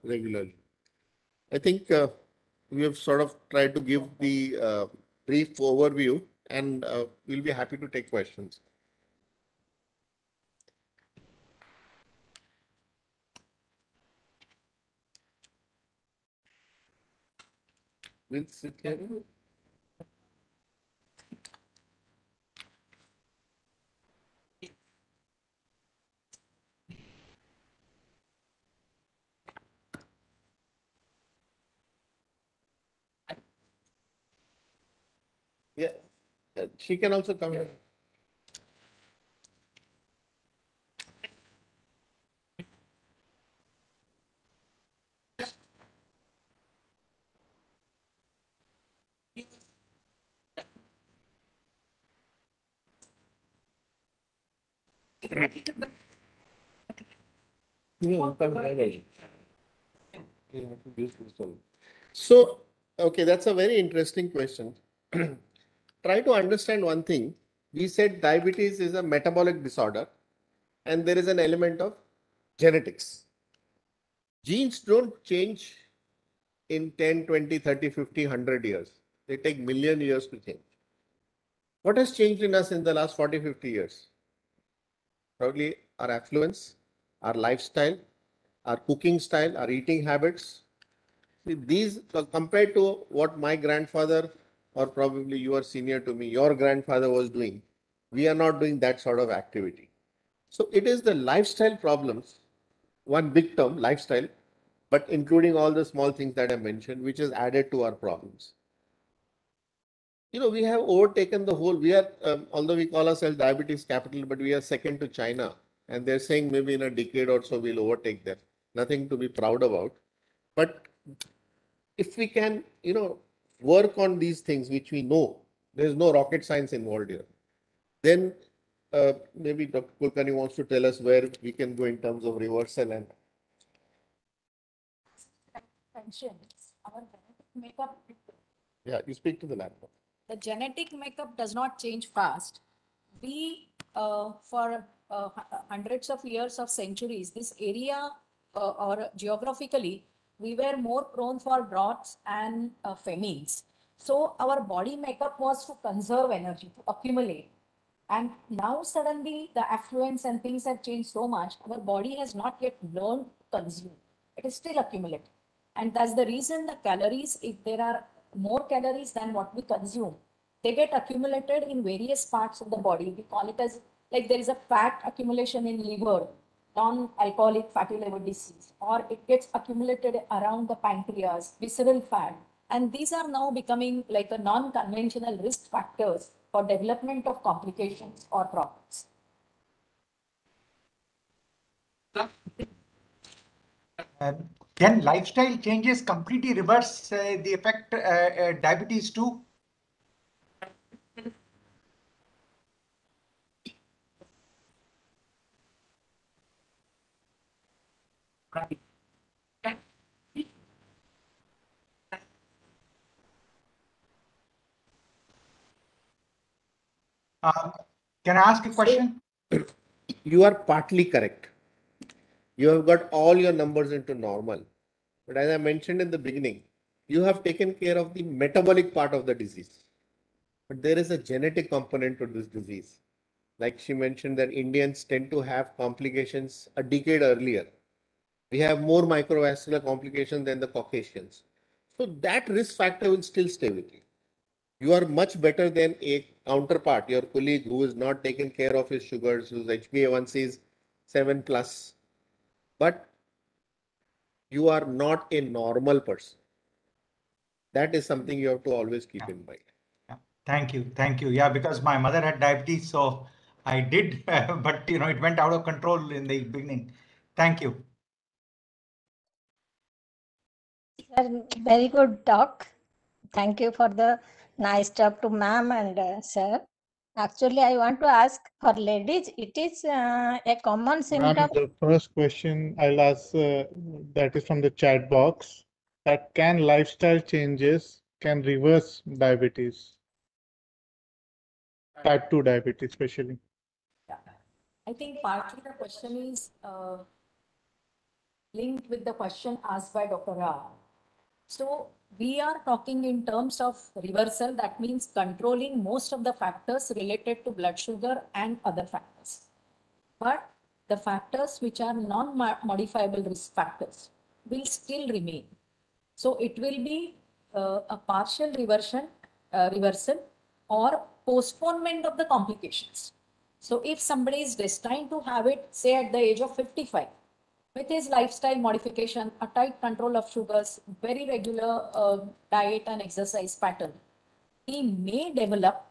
regularly. I think we have sort of tried to give the brief overview, and we'll be happy to take questions. We'll sit here. Yeah, she can also come here. Yeah, come here. So, okay, that's a very interesting question. Try to understand one thing. We said diabetes is a metabolic disorder and there is an element of genetics. Genes don't change in 10, 20, 30, 50, 100 years. They take million years to change. What has changed in us in the last 40, 50 years? Probably our affluence, our lifestyle, our cooking style, our eating habits. See, these compared to what my grandfather, or probably you are senior to me, your grandfather was doing, we are not doing that sort of activity. So it is the lifestyle problems, one big term, lifestyle, but including all the small things that I mentioned, which is added to our problems. We have overtaken the whole, we are, although we call ourselves diabetes capital, but we are second to China. And they're saying maybe in a decade or so we'll overtake them. Nothing to be proud about. But if we can, work on these things which we know, there's no rocket science involved here, then maybe Dr. Kulkarni wants to tell us where we can go in terms of reversal and. Mentions our genetic makeup. Yeah, you speak to the laptop. The genetic makeup does not change fast. We, for hundreds of years of centuries, this area or geographically, we were more prone for droughts and famines. So our body makeup was to conserve energy, to accumulate. And now suddenly the affluence and things have changed so much, our body has not yet learned to consume. It is still accumulating. And that's the reason the calories, if there are more calories than what we consume, they get accumulated in various parts of the body. We call it as like there is a fat accumulation in liver, non-alcoholic fatty liver disease, or it gets accumulated around the pancreas, visceral fat. And these are now becoming like a non-conventional risk factors for development of complications or problems. Then lifestyle changes completely reverse the effect diabetes too. Can I ask a question? You are partly correct. You have got all your numbers into normal. But as I mentioned in the beginning, you have taken care of the metabolic part of the disease. But there is a genetic component to this disease. Like she mentioned that Indians tend to have complications a decade earlier. We have more microvascular complications than the Caucasians. So that risk factor will still stay with you. You are much better than a counterpart, your colleague who is not taking care of his sugars, whose HbA1c is 7 plus. But you are not a normal person. That is something you have to always keep in mind. Yeah. Thank you. Thank you. Yeah, because my mother had diabetes, so I did, but it went out of control in the beginning. Thank you. Sir, very good talk. Thank you for the nice talk to ma'am and sir. Actually, I want to ask for ladies, it is a common symptom. Ma'am, the first question I'll ask that is from the chat box. That can lifestyle changes can reverse diabetes, type 2 diabetes especially? Yeah. I think partly the question is linked with the question asked by Dr. Rao. So we are talking in terms of reversal, that means controlling most of the factors related to blood sugar and other factors. But the factors which are non-modifiable risk factors will still remain. So it will be a partial reversal or postponement of the complications. So if somebody is destined to have it, say at the age of 55, with his lifestyle modification, a tight control of sugars, very regular diet and exercise pattern, he may develop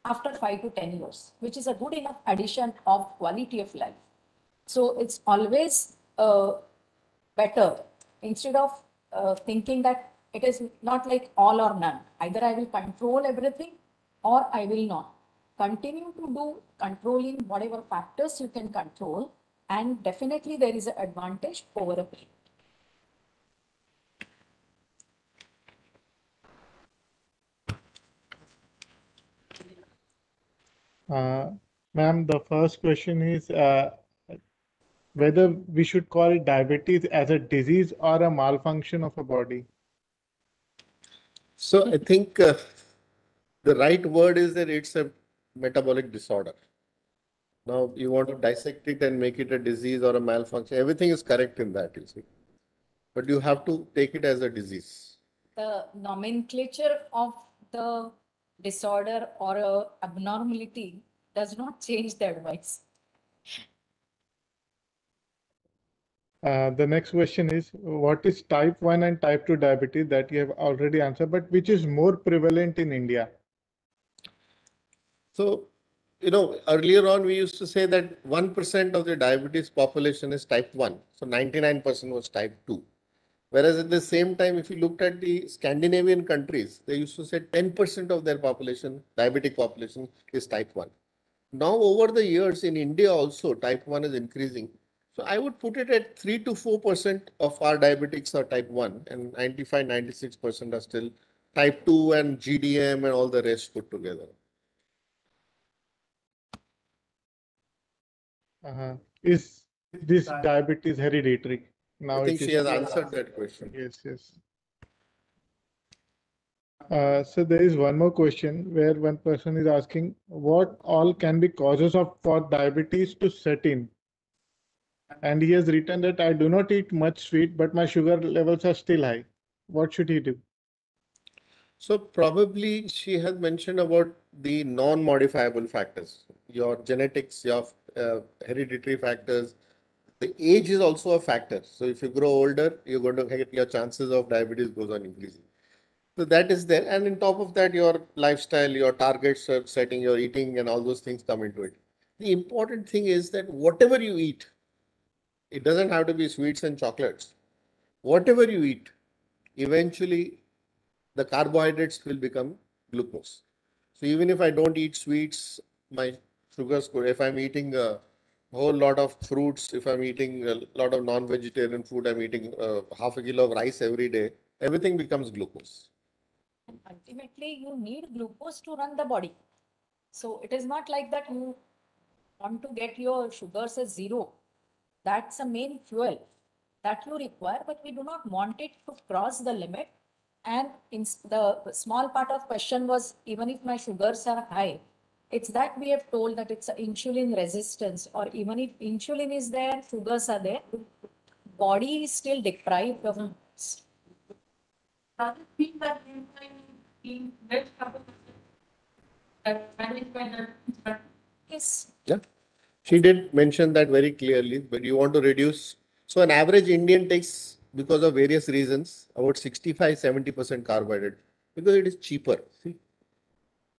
after 5 to 10 years, which is a good enough addition of quality of life. So it's always better, instead of thinking that it is not like all or none. Either I will control everything or I will not. Continue to do controlling whatever factors you can control, and definitely there is an advantage over a period. Ma'am, the first question is whether we should call it diabetes as a disease or a malfunction of a body. So I think the right word is that it's a metabolic disorder. Now you want to dissect it and make it a disease or a malfunction. Everything is correct in that, you see. But you have to take it as a disease. The nomenclature of the disorder or a abnormality does not change the advice. The next question is, what is type 1 and type 2 diabetes? That you have already answered, but which is more prevalent in India? So, earlier on we used to say that 1% of the diabetes population is type 1. So 99% was type 2. Whereas at the same time, if you looked at the Scandinavian countries, they used to say 10% of their population, diabetic population, is type 1. Now, over the years in India also, type 1 is increasing. So I would put it at 3 to 4% of our diabetics are type 1 and 95-96% are still type 2 and GDM and all the rest put together. Is this diabetes hereditary? Now I think she has answered that question. Yes, yes. So there is one more question where one person is asking, what all can be causes for diabetes to set in? And he has written that I do not eat much sweet, but my sugar levels are still high. What should he do? So probably she has mentioned about the non-modifiable factors, your genetics, your hereditary factors. The age is also a factor. So if you grow older, you're going to get your chances of diabetes goes on increasing. So that is there. And on top of that, your lifestyle, your targets are setting, your eating and all those things come into it. The important thing is that whatever you eat, it doesn't have to be sweets and chocolates. Whatever you eat, eventually the carbohydrates will become glucose. So even if I don't eat sweets, my sugars could, if I'm eating a whole lot of fruits, if I'm eating a lot of non-vegetarian food, I'm eating half a kilo of rice every day, everything becomes glucose. And ultimately, you need glucose to run the body. So it is not like that you want to get your sugars as zero. That's a main fuel that you require, but we do not want it to cross the limit. And in the small part of question was, even if my sugars are high, it's that we have told that it's insulin resistance, or even if insulin is there, sugars are there, body is still deprived of. Does it mean that in next couple of Yes. Yeah, she did mention that very clearly, but you want to reduce. So an average Indian takes because of various reasons, about 65-70% carbohydrate because it is cheaper. See?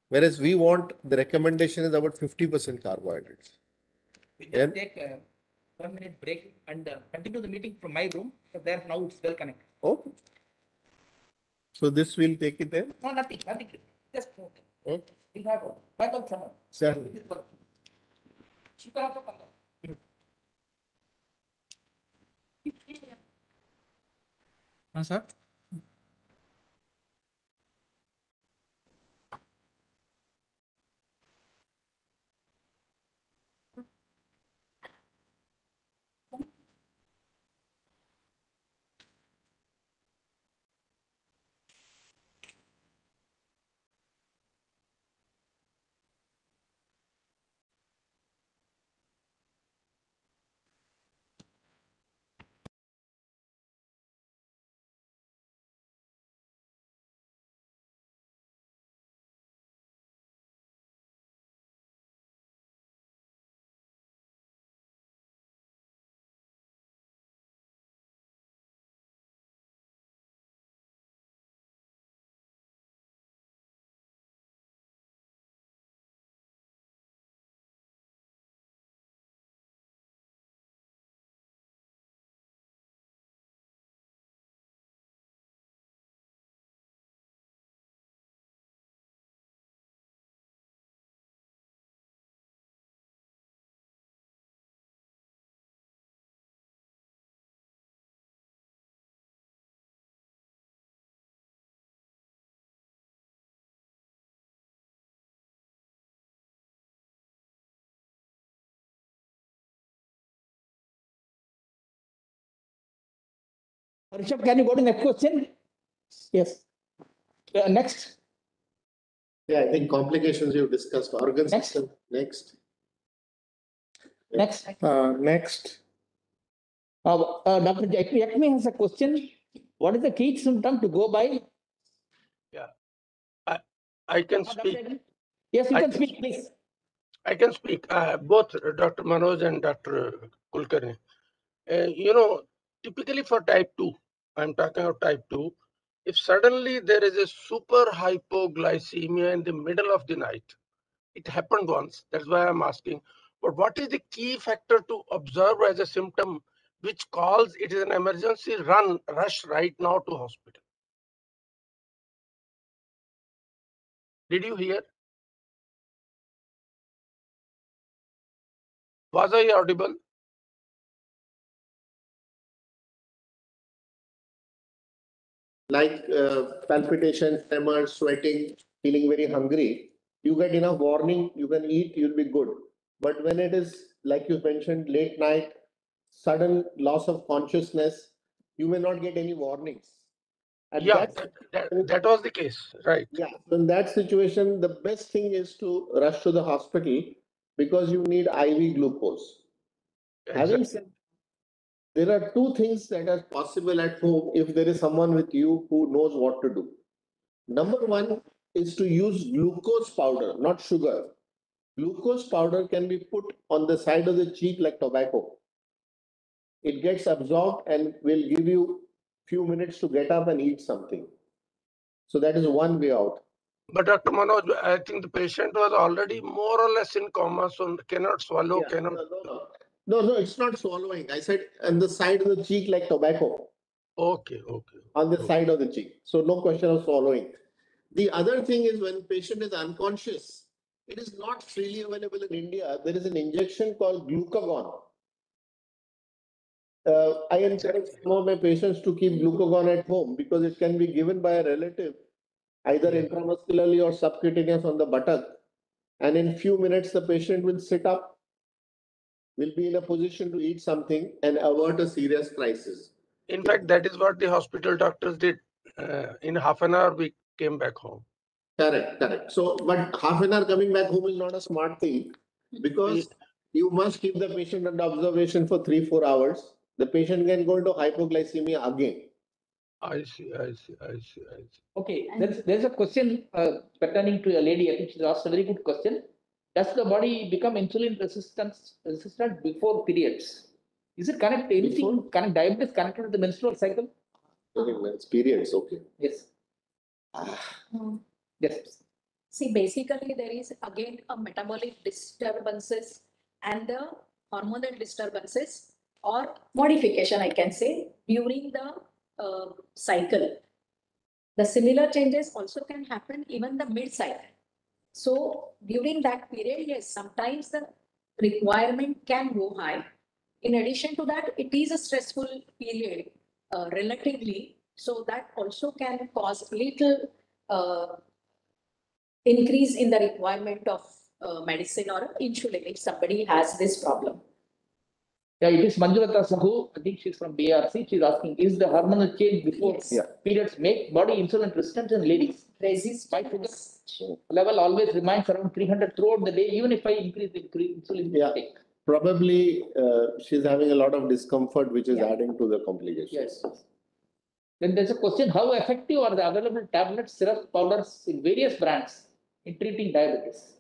Whereas we want, the recommendation is about 50% carbohydrates. We just take a 1 minute break and continue the meeting from my room. So there now it's well connected. Okay. So this will take it there? No, nothing. Just Okay. we have Michael Chadha. Sir. Sir. Rishabh, can you go to the next question? Yes. Next. Yeah, I think complications you've discussed. Organ Next. system. Next. Next. Next. Dr. Yakmi has a question. What is the key symptom to go by? Yeah, I can speak. Yes, you I can can speak, please. I can speak. Both Dr. Manoj and Dr. Kulkarni. Typically for type 2, I'm talking of type 2, if suddenly there is a super hypoglycemia in the middle of the night, it happened once, that's why I'm asking, but what is the key factor to observe as a symptom which calls it is an emergency rush right now to hospital? Did you hear? Was I audible? Like palpitation, tremors, sweating, feeling very hungry, you get enough warning, you can eat, you'll be good. But when it is, like you mentioned, late night, sudden loss of consciousness, you may not get any warnings. And Yeah, that was the case, right? Yeah, so in that situation, the best thing is to rush to the hospital because you need IV glucose. Having said, there are two things that are possible at home if there is someone with you who knows what to do. Number one is to use glucose powder, not sugar. Glucose powder can be put on the side of the cheek like tobacco. It gets absorbed and will give you few minutes to get up and eat something. So that is one way out. But Dr. Manoj, I think the patient was already more or less in coma, so cannot swallow, cannot. No, it's not swallowing. I said on the side of the cheek like tobacco. Okay. On the side of the cheek. So no question of swallowing. The other thing is when patient is unconscious, it is not freely available in India. There is an injection called glucagon. I encourage some of my patients to keep glucagon at home because it can be given by a relative, either intramuscularly or subcutaneous on the buttock. And in few minutes, the patient will sit up, will be in a position to eat something and avert a serious crisis. In fact, that is what the hospital doctors did. In half an hour, we came back home. Correct. So, but half an hour coming back home is not a smart thing because you must keep the patient under observation for 3-4 hours. The patient can go into hypoglycemia again. I see. Okay, there's a question pertaining to a lady. I think she asked a very good question. Does the body become insulin resistant before periods? Is it connect anything, connect diabetes connected to the menstrual cycle? It's periods, okay. Yes. Yes. See, basically, there is again a metabolic disturbances and the hormonal disturbances or modification, I can say, during the cycle. The similar changes also can happen even the mid-cycle. So during that period, yes, sometimes the requirement can go high. In addition to that, it is a stressful period relatively. So that also can cause little increase in the requirement of medicine or insulin if somebody has this problem. Yeah, it is Manjulata Sahu. I think she's from BARC. She's asking, is the hormonal change before periods make body insulin resistant in ladies? Resist. My sugar level always remains around 300 throughout the day, even if I increase the insulin intake. Probably she's having a lot of discomfort, which is adding to the complications. Yes. Then there's a question, how effective are the available tablets, syrup, powders in various brands in treating diabetes?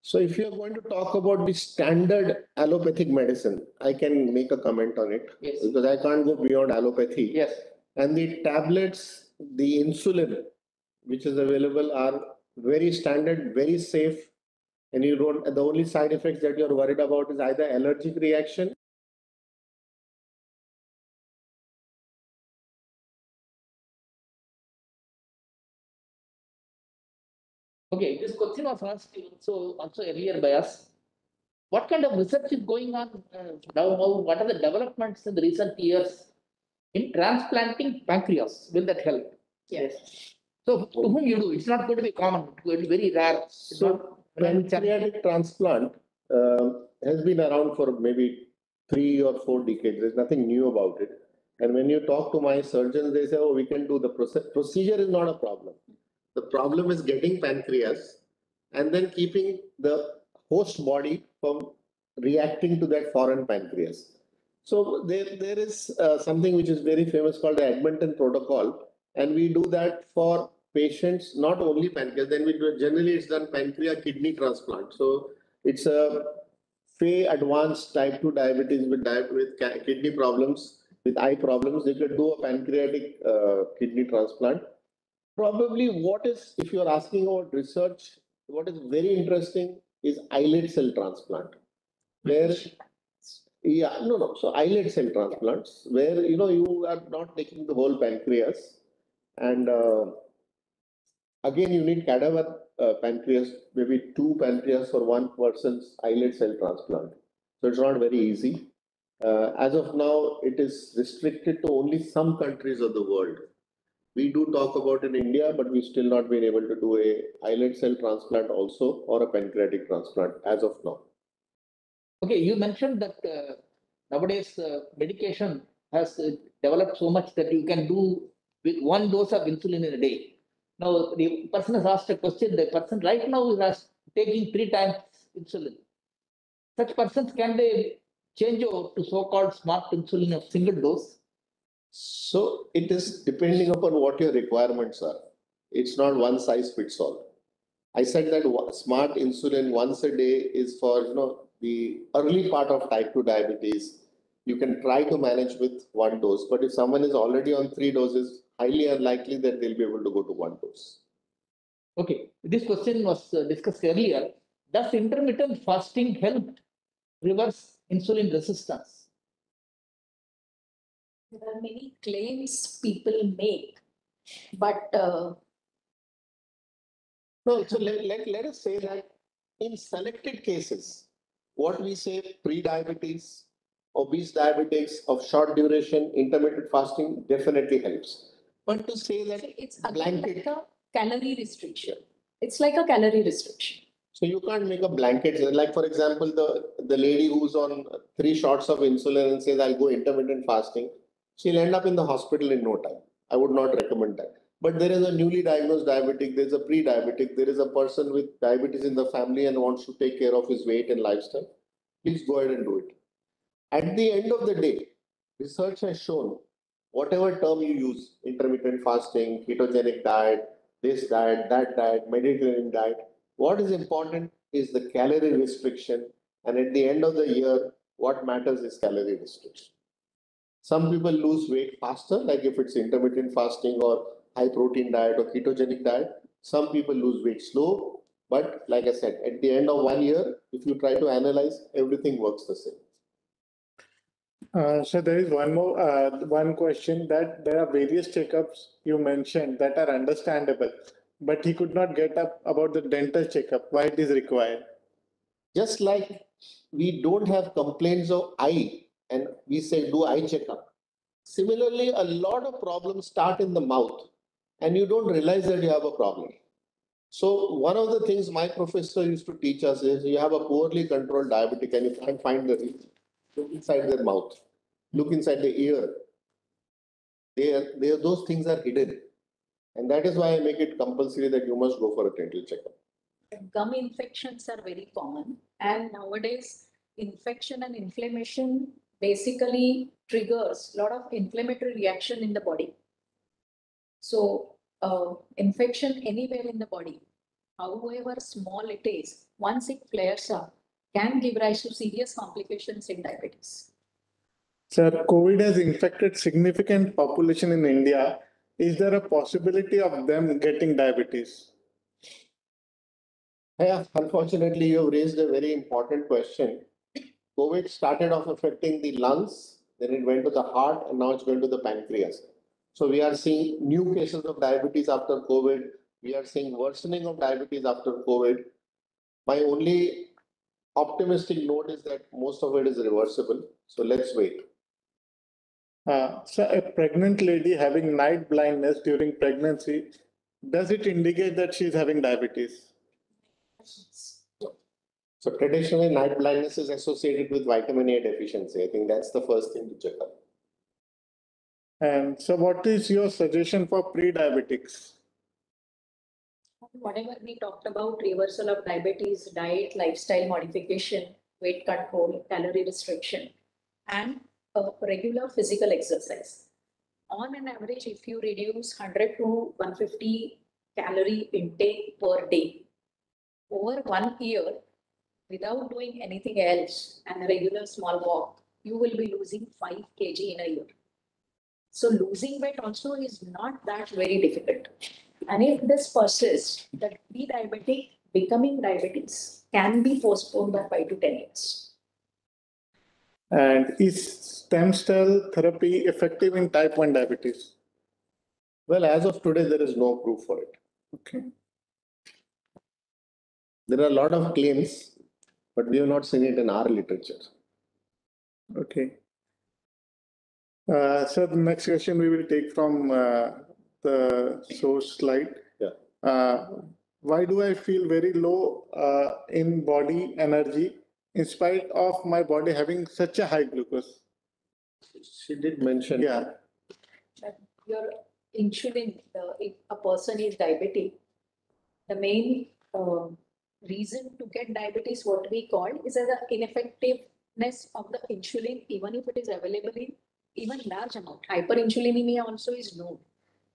So if you're going to talk about the standard allopathic medicine, I can make a comment on it because I can't go beyond allopathy. Yes. And the tablets, the insulin, which is available are very standard, very safe. And you don't, the only side effects that you're worried about is either allergic reaction. Okay, this question was asked also earlier by us. What kind of research is going on now? What are the developments in the recent years in transplanting pancreas? Will that help? Yes. So to whom you do? It's not going to be common. It's going to be very rare. So pancreatic transplant has been around for maybe 3 or 4 decades. There's nothing new about it. And when you talk to my surgeons, they say, oh, we can do the procedure is not a problem. The problem is getting pancreas and then keeping the host body from reacting to that foreign pancreas. So there is something which is very famous called the Edmonton Protocol. And we do that for patients, not only pancreas, then we do generally it's done pancreas kidney transplant. So it's a advanced type 2 diabetes with kidney problems, with eye problems. They could do a pancreatic kidney transplant. Probably if you're asking about research, what is very interesting is islet cell transplant. Where, so islet cell transplants, where, you are not taking the whole pancreas. And again, you need cadaver pancreas, maybe 2 pancreas for one person's islet cell transplant. So it's not very easy. As of now, it is restricted to only some countries of the world. We do talk about in India, but we've still not been able to do a islet cell transplant also or a pancreatic transplant as of now. Okay, you mentioned that nowadays medication has developed so much that you can do with 1 dose of insulin in a day. Now, the person has asked a question. The person right now is taking 3 times insulin. Such persons, can they change over to so-called smart insulin of single dose? So it is depending upon what your requirements are. It's not one size fits all. I said that smart insulin once a day is for the early part of type 2 diabetes. You can try to manage with 1 dose, but if someone is already on 3 doses, highly unlikely that they'll be able to go to 1 dose. Okay, this question was discussed earlier. Does intermittent fasting help reverse insulin resistance? There are many claims people make, but no. So let us say that in selected cases, what we say pre-diabetes, obese diabetics of short duration, intermittent fasting definitely helps. But to say that it's blanket, like a calorie restriction. It's like a calorie restriction. So you can't make a blanket. Like for example, the lady who's on 3 shots of insulin and says, I'll go intermittent fasting, she'll end up in the hospital in no time. I would not recommend that. But there is a newly diagnosed diabetic, there's a pre-diabetic, there is a person with diabetes in the family and wants to take care of his weight and lifestyle. Please go ahead and do it. At the end of the day, research has shown whatever term you use, intermittent fasting, ketogenic diet, this diet, that diet, Mediterranean diet, what is important is the calorie restriction. And at the end of the year, what matters is calorie restriction. Some people lose weight faster, like if it's intermittent fasting or high protein diet or ketogenic diet. Some people lose weight slow, but like I said, at the end of 1 year, if you try to analyze, everything works the same. So there is one question, that there are various checkups you mentioned that are understandable, but he could not get up about the dental checkup, why it is required. Just like we don't have complaints of eye and we say do eye checkup. Similarly, a lot of problems start in the mouth and you don't realize that you have a problem. So one of the things my professor used to teach us is you have a poorly controlled diabetic and you can't find the reason. Look inside their mouth, look inside the ear. Those things are hidden. And that is why I make it compulsory that you must go for a dental checkup. Gum infections are very common, and nowadays infection and inflammation basically triggers a lot of inflammatory reaction in the body. So infection anywhere in the body, however small it is, once it flares up, can give rise to serious complications in diabetes. Sir, COVID has infected significant population in India. Is there a possibility of them getting diabetes? Yeah, unfortunately, you have raised a very important question. COVID started off affecting the lungs, then it went to the heart, and now it's going to the pancreas. So we are seeing new cases of diabetes after COVID. We are seeing worsening of diabetes after COVID. My only optimistic note is that most of it is reversible. So let's wait. So a pregnant lady having night blindness during pregnancy, does it indicate that she is having diabetes? So traditionally, night blindness is associated with vitamin A deficiency. I think that's the first thing to check out. And so what is your suggestion for pre-diabetics? Whatever we talked about, reversal of diabetes, diet, lifestyle modification, weight control, calorie restriction, and regular physical exercise. On an average, if you reduce 100 to 150 calorie intake per day, over 1 year, without doing anything else and a regular small walk, you will be losing 5 kg in a year. So losing weight also is not that very difficult. And if this persists, the pre-diabetic becoming diabetes can be postponed by 5 to 10 years. And is stem cell therapy effective in type 1 diabetes? Well, as of today, there is no proof for it. Okay. There are a lot of claims, but we have not seen it in our literature. Okay. So the next question we will take from the source slide. Yeah. Why do I feel very low in body energy in spite of my body having such a high glucose? She did mention. Yeah. That your insulin, if a person is diabetic, the main reason to get diabetes, what we call, is the ineffectiveness of the insulin, even if it is available in even large amount. Hyperinsulinemia also is known.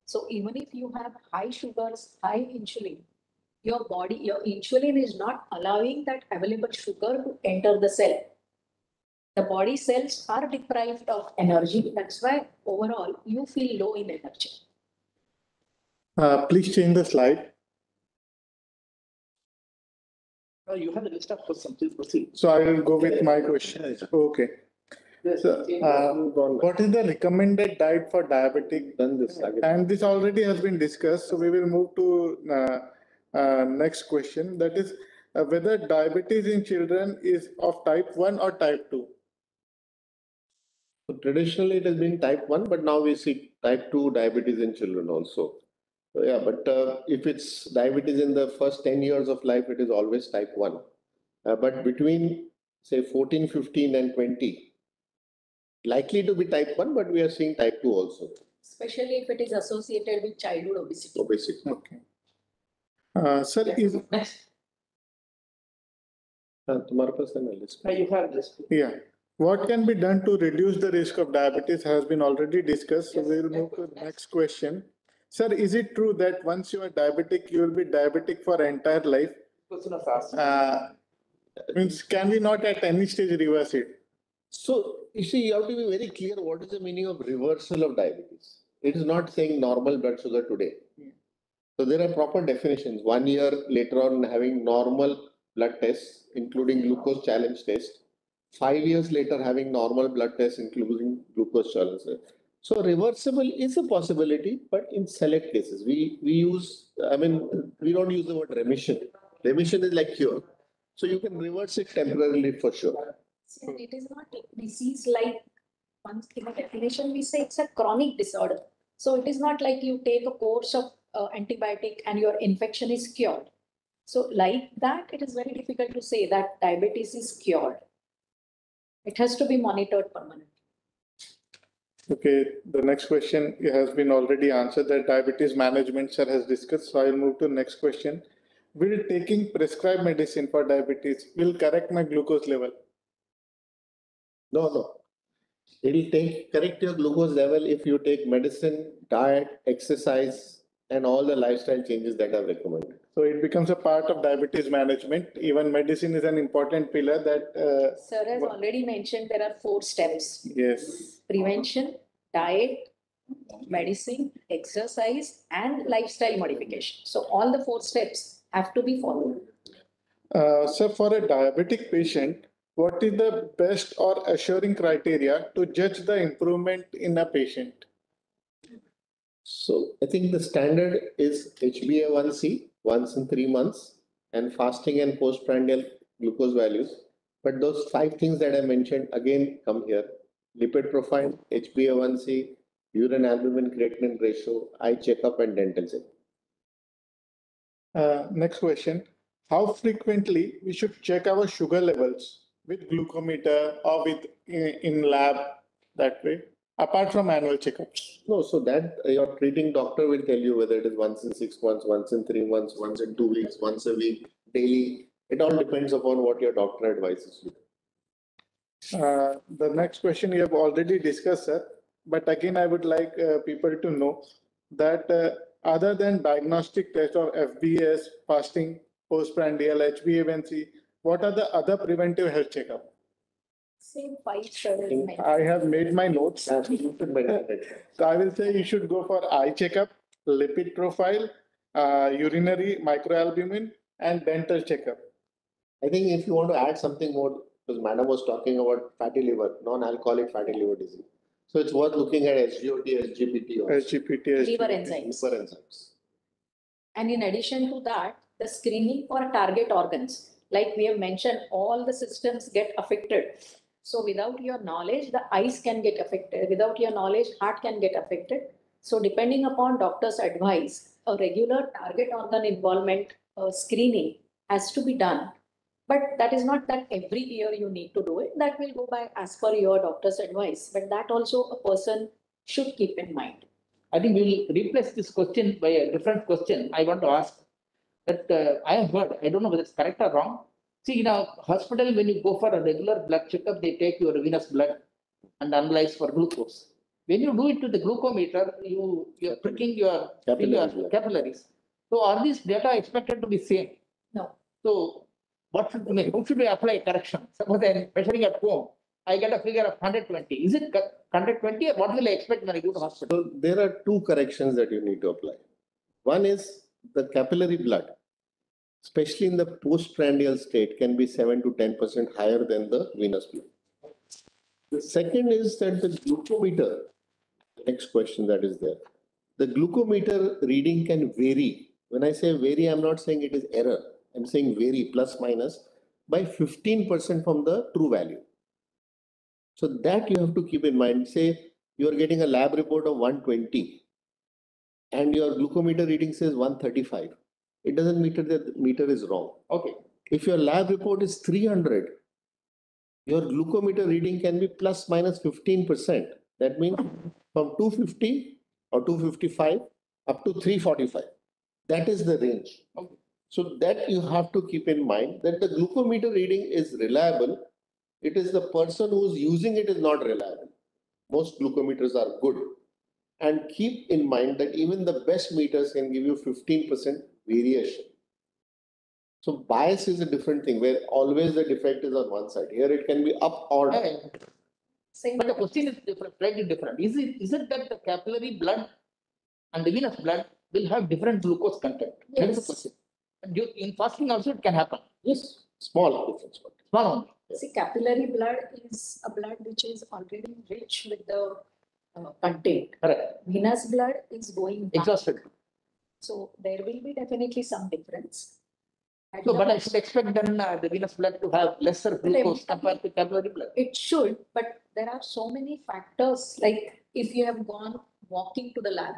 So even if you have high sugars, high insulin, your insulin is not allowing that available sugar to enter the cell. The body cells are deprived of energy. That's why overall you feel low in energy. Please change the slide. You have the list of questions. Please proceed. So I will go with my question. Okay. So, what is the recommended diet for diabetic? And this already has been discussed. So we will move to next question. That is whether diabetes in children is of type 1 or type 2. So traditionally, it has been type 1, but now we see type 2 diabetes in children also. So yeah, but if it's diabetes in the first 10 years of life, it is always type 1. But between, say, 14, 15, and 20, likely to be type 1, but we are seeing type 2 also. Especially if it is associated with childhood obesity. Okay. Sir, is... Next. You have this. Yeah. What can be done to reduce the risk of diabetes has been already discussed. So we will move to the next question. Sir, is it true that once you are diabetic, you will be diabetic for entire life? Means can we not at any stage reverse it? So, you see, you have to be very clear what is the meaning of reversal of diabetes. It is not saying normal blood sugar today. So, there are proper definitions. 1 year later on, having normal blood tests, including glucose challenge test. 5 years later, having normal blood tests, including glucose challenge. So, reversible is a possibility, but in select cases. We use, I mean, we don't use the word remission. Remission is like cure. So, you can reverse it temporarily for sure. So it is not disease like once in a definition we say it's a chronic disorder. So it is not like you take a course of antibiotic and your infection is cured. So like that, it is very difficult to say that diabetes is cured. It has to be monitored permanently. Okay, the next question has been already answered that diabetes management sir has discussed. So I will move to the next question. Will taking prescribed medicine for diabetes will correct my glucose level? No. It'll correct your glucose level if you take medicine, diet, exercise, and all the lifestyle changes that are recommended. So it becomes a part of diabetes management. Even medicine is an important pillar that. Sir has already mentioned there are 4 steps. Yes. Prevention, diet, medicine, exercise, and lifestyle modification. So all the 4 steps have to be followed. So for a diabetic patient, what is the best or assuring criteria to judge the improvement in a patient? So I think the standard is HbA1c once in 3 months and fasting and postprandial glucose values. But those 5 things that I mentioned again come here. Lipid profile, HbA1c, urine albumin creatinine ratio, eye checkup, and dental checkup. Next question. How frequently we should check our sugar levels with glucometer or with in lab that way, apart from annual checkups? No, so that your treating doctor will tell you whether it is once in 6 months, once in 3 months, once in 2 weeks, once a week, daily. It all depends upon what your doctor advises you. The next question you have already discussed, sir. But again, I would like people to know that other than diagnostic test of FBS, fasting, postprandial, HbA1c, what are the other preventive health checkup? Same 5 sir. I have made my notes. So I will say you should go for eye checkup, lipid profile, urinary microalbumin, and dental checkup. I think if you want to add something more, because Madam was talking about fatty liver, non-alcoholic fatty liver disease. So it's worth looking at SGOT, SGPT, or liver enzymes. And in addition to that, the screening for target organs, like we have mentioned, all the systems get affected. So without your knowledge, the eyes can get affected. Without your knowledge, heart can get affected. So depending upon doctor's advice, a regular target organ involvement screening has to be done. But that is not that every year you need to do it. That will go by as per your doctor's advice. But that also a person should keep in mind. I think we will replace this question by a different question. I want to ask that I have heard, I don't know whether it's correct or wrong. See, in a hospital, when you go for a regular blood checkup, they take your venous blood and analyze for glucose. When you do it to the glucometer, you're pricking your capillaries. So are these data expected to be same? No. So what should how should we apply correction? Suppose I'm measuring at home, I get a figure of 120. Is it 120 or what will I expect when I go to hospital? So there are 2 corrections that you need to apply. One is the capillary blood, especially in the postprandial state, can be 7 to 10% higher than the venous blood. The second is that the glucometer, next question that is there, the glucometer reading can vary. When I say vary, I'm not saying it is error. I'm saying vary plus minus by 15% from the true value. So that you have to keep in mind. Say you are getting a lab report of 120 and your glucometer reading says 135. It doesn't mean that the meter is wrong. Okay. If your lab report is 300, your glucometer reading can be plus minus 15%. That means from 250 or 255 up to 345. That is the range. Okay. So that you have to keep in mind that the glucometer reading is reliable. It is the person who's using it is not reliable. Most glucometers are good. And keep in mind that even the best meters can give you 15% variation. So bias is a different thing where always the defect is on one side. Here it can be up or down. Same. But the question is different, slightly different. Is it that the capillary blood and the venous blood will have different glucose content? That is the Yes. question. And in fasting also it can happen. Yes, small difference. But Small one. See, capillary blood is a blood which is already rich with the content. Correct. Venous blood is going back. Exhausted. So there will be definitely some difference. So, but I should expect then the venous blood to have lesser glucose compared to capillary blood. It should, but there are so many factors, like if you have gone walking to the lab.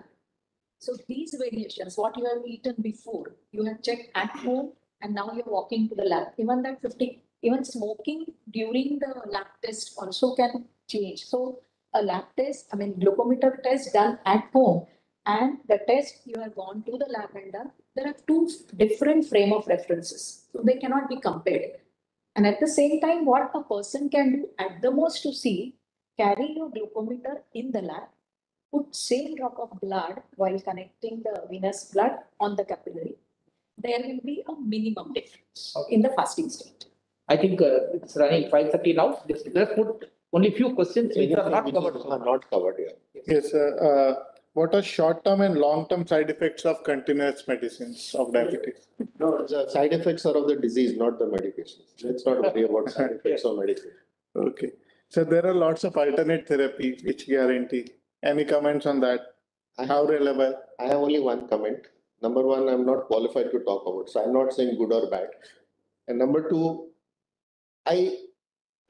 So these variations, what you have eaten before, you have checked at home and now you're walking to the lab. Even that 50, even smoking during the lab test also can change. So a lab test, I mean glucometer test done at home and the test you have gone to the lab and done, there are two different frame of references. So they cannot be compared. And at the same time, what a person can do at the most to see, carry your glucometer in the lab, put same drop of blood while connecting the venous blood on the capillary. There will be a minimum difference in the fasting state. I think it's running 5:30 now. Let's put only few questions which are not covered. Not covered here. Yes, sir. What are short-term and long-term side effects of continuous medicines of diabetes? No, the side effects are of the disease, not the medications. Let's not worry about side effects of medicine. Okay. So there are lots of alternate therapy which guarantee. Any comments on that? How reliable? I have only one comment. Number one, I'm not qualified to talk about, so I'm not saying good or bad. And number two, I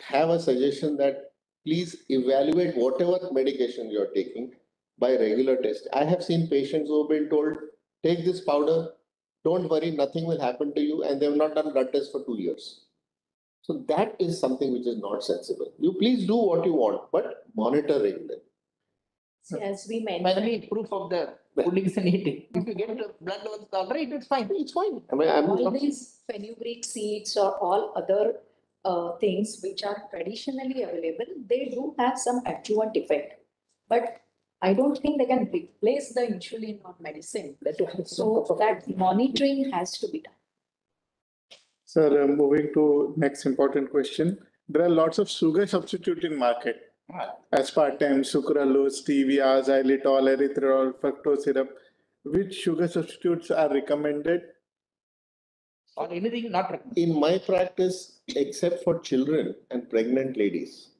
have a suggestion that please evaluate whatever medication you're taking by regular test. I have seen patients who have been told, take this powder, don't worry, nothing will happen to you, and they have not done blood tests for 2 years. So that is something which is not sensible. You please do what you want, but monitor regularly. So as we mentioned, Finally, proof of the food is in eating. If you get the blood levels all right, it's fine. It's fine. I mean, all these fenugreek seeds or all other things which are traditionally available, they do have some adjuvant effect. But I don't think they can replace the insulin or medicine. So that monitoring has to be done. Sir, moving to next important question. There are lots of sugar substitute in market. Aspartame, sucralose, stevia, xylitol, erythritol, fructose syrup. Which sugar substitutes are recommended? Or anything not recommended. In my practice, except for children and pregnant ladies,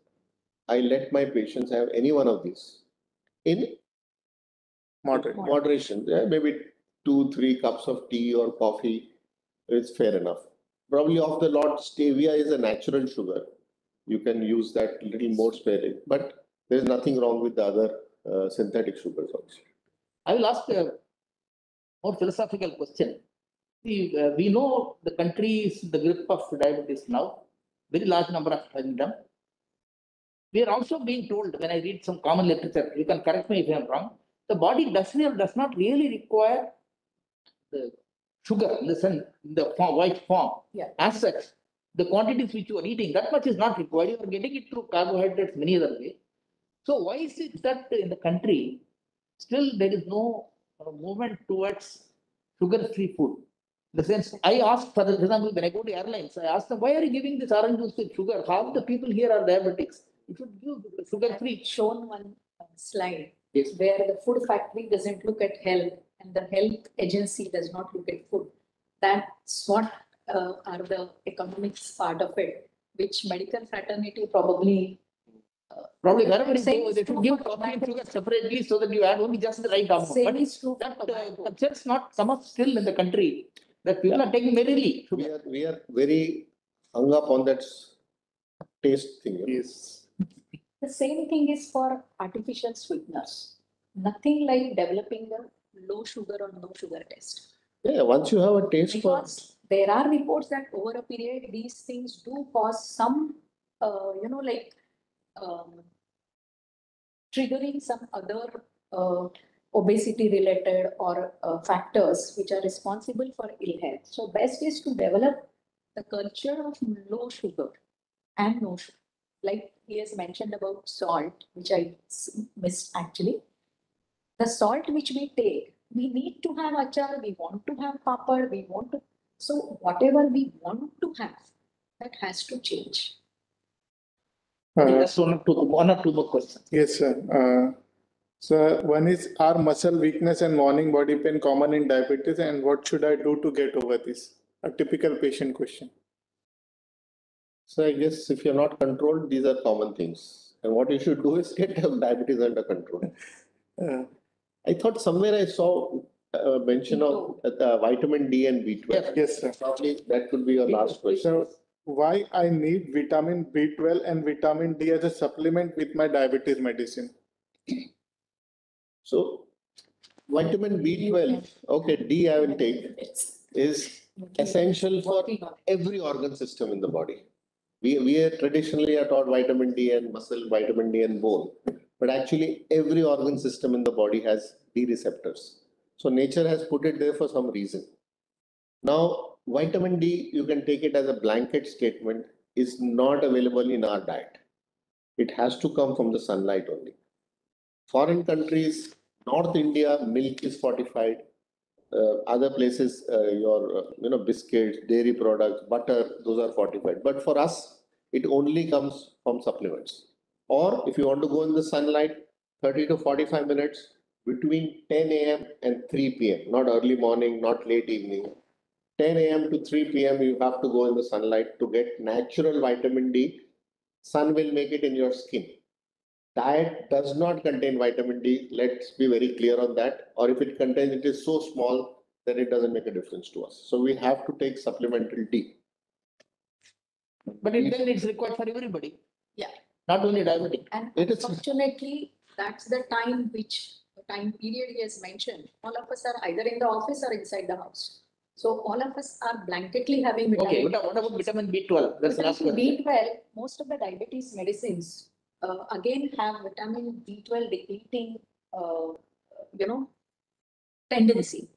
I let my patients have any one of these in moderation. Yeah, maybe 2-3 cups of tea or coffee is fair enough. Probably of the lot, stevia is a natural sugar. You can use that little more sparingly, but there's nothing wrong with the other synthetic sugars also. I will ask a more philosophical question. See, we know the country is in the grip of diabetes now, very large number of them. We are also being told, when I read some common literature, you can correct me if I am wrong, the body does not really require the sugar in the white form as such. The quantities which you are eating, that much is not required. You are getting it through carbohydrates many other ways. So why is it that in the country still there is no movement towards sugar-free food? In the sense, I asked, for example, when I go to airlines, I ask them, why are you giving this orange juice with sugar? Half the people here are diabetics. You should give sugar-free. Shown one slide where the food factory doesn't look at health and the health agency does not look at food. That's what are the economics part of it, which medical fraternity probably wherever you go, they should give coffee and sugar separately so that you add only just the right amount. Same But is true that culture's not come up still in the country, that people are taking merrily. We are very hung up on that taste thing. Yes. The same thing is for artificial sweeteners. Nothing like developing a low sugar or no sugar test. Yeah, once you have a taste because there are reports that over a period, these things do cause some, triggering some other obesity related or factors which are responsible for ill health. So best is to develop the culture of low sugar and no sugar. Like he has mentioned about salt, which I missed actually. The salt which we take, we need to have achar, we want to have papad, we want to. So whatever we want to have, that has to change. Just one or two more questions. Yes, sir. So one is, are muscle weakness and morning body pain common in diabetes, and what should I do to get over this? A typical patient question. So I guess if you're not controlled, these are common things. And what you should do is get your diabetes under control. I thought somewhere I saw a mention of vitamin D and B12. Yes, sir. Probably that could be your last question. So why I need vitamin B12 and vitamin D as a supplement with my diabetes medicine? So vitamin B12, okay, D I will take, is essential for every organ system in the body. We are traditionally are taught vitamin D and muscle, vitamin D and bone, but actually every organ system in the body has D receptors. So nature has put it there for some reason. Now, vitamin D, you can take it as a blanket statement, is not available in our diet. It has to come from the sunlight only. Foreign countries, North India, milk is fortified. Other places, biscuits, dairy products, butter, those are fortified. But for us, it only comes from supplements. Or if you want to go in the sunlight, 30 to 45 minutes between 10 a.m. and 3 p.m. Not early morning, not late evening. 10 a.m. to 3 p.m. you have to go in the sunlight to get natural vitamin D. Sun will make it in your skin. Diet does not contain vitamin D. Let's be very clear on that. Or if it contains, it is so small that it doesn't make a difference to us. So we have to take supplemental D. But then it's required for everybody. Yeah. Not only diabetic. And unfortunately, that's the time period he has mentioned. All of us are either in the office or inside the house. So all of us are blanketly having vitamin. Okay, what about vitamin B12? That's the last question. B12, most of the diabetes medicines again have vitamin B12 depleting, tendency.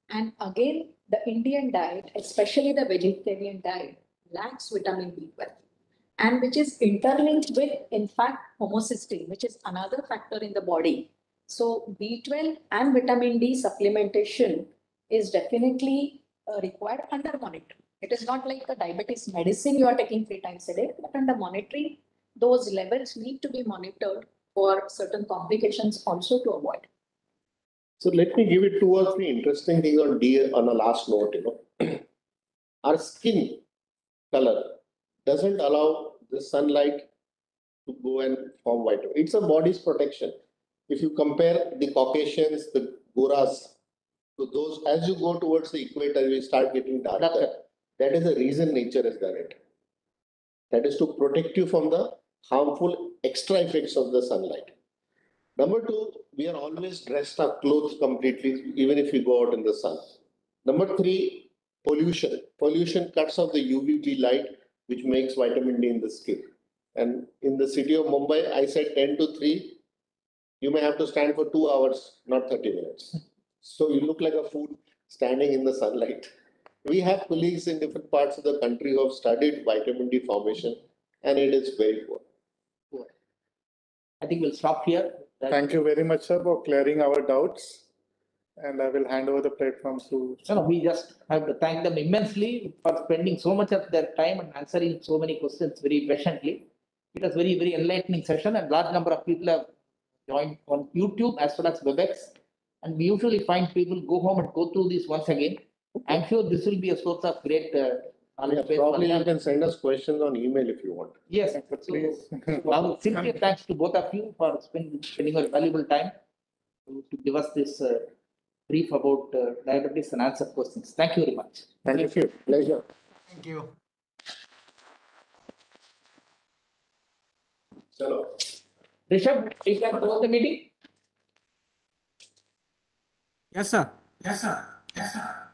And again, the Indian diet, especially the vegetarian diet, lacks vitamin B12, and which is interlinked with, in fact, homocysteine, which is another factor in the body. So B12 and vitamin D supplementation is definitely required under monitoring. It is not like a diabetes medicine you are taking 3 times a day, but under monitoring, those levels need to be monitored for certain complications also to avoid. So let me give you 2 or 3 interesting things on D on a last note. Our skin color doesn't allow the sunlight to go and form vitamin. It's a body's protection. If you compare the Caucasians, the Goras, so those, as you go towards the equator, you start getting darker. That is the reason nature has done it. That is to protect you from the harmful extra effects of the sunlight. Number 2, we are always dressed up, clothes completely, even if we go out in the sun. Number 3, pollution. Pollution cuts off the UVB light, which makes vitamin D in the skin. And in the city of Mumbai, I said 10 to 3, you may have to stand for 2 hours, not 30 minutes. So you look like a fool standing in the sunlight. We have colleagues in different parts of the country who have studied vitamin D formation, and it is very poor. I think we'll stop here. Thank you very much, sir, for clearing our doubts. And I will hand over the platform to... No, we just have to thank them immensely for spending so much of their time and answering so many questions very patiently. It was very, very enlightening session, and large number of people have joined on YouTube as well as WebEx. And we usually find people go home and go through this once again. I'm sure this will be a source of great knowledge. Probably you can send us questions on email if you want. Yes, please. So, sincere thanks to both of you for spending your valuable time to give us this brief about diabetes and answer questions. Thank you very much. Thank you. Pleasure. Thank you. Hello. Rishabh, you can close the meeting. Yes, sir. Yes, sir. Yes, sir.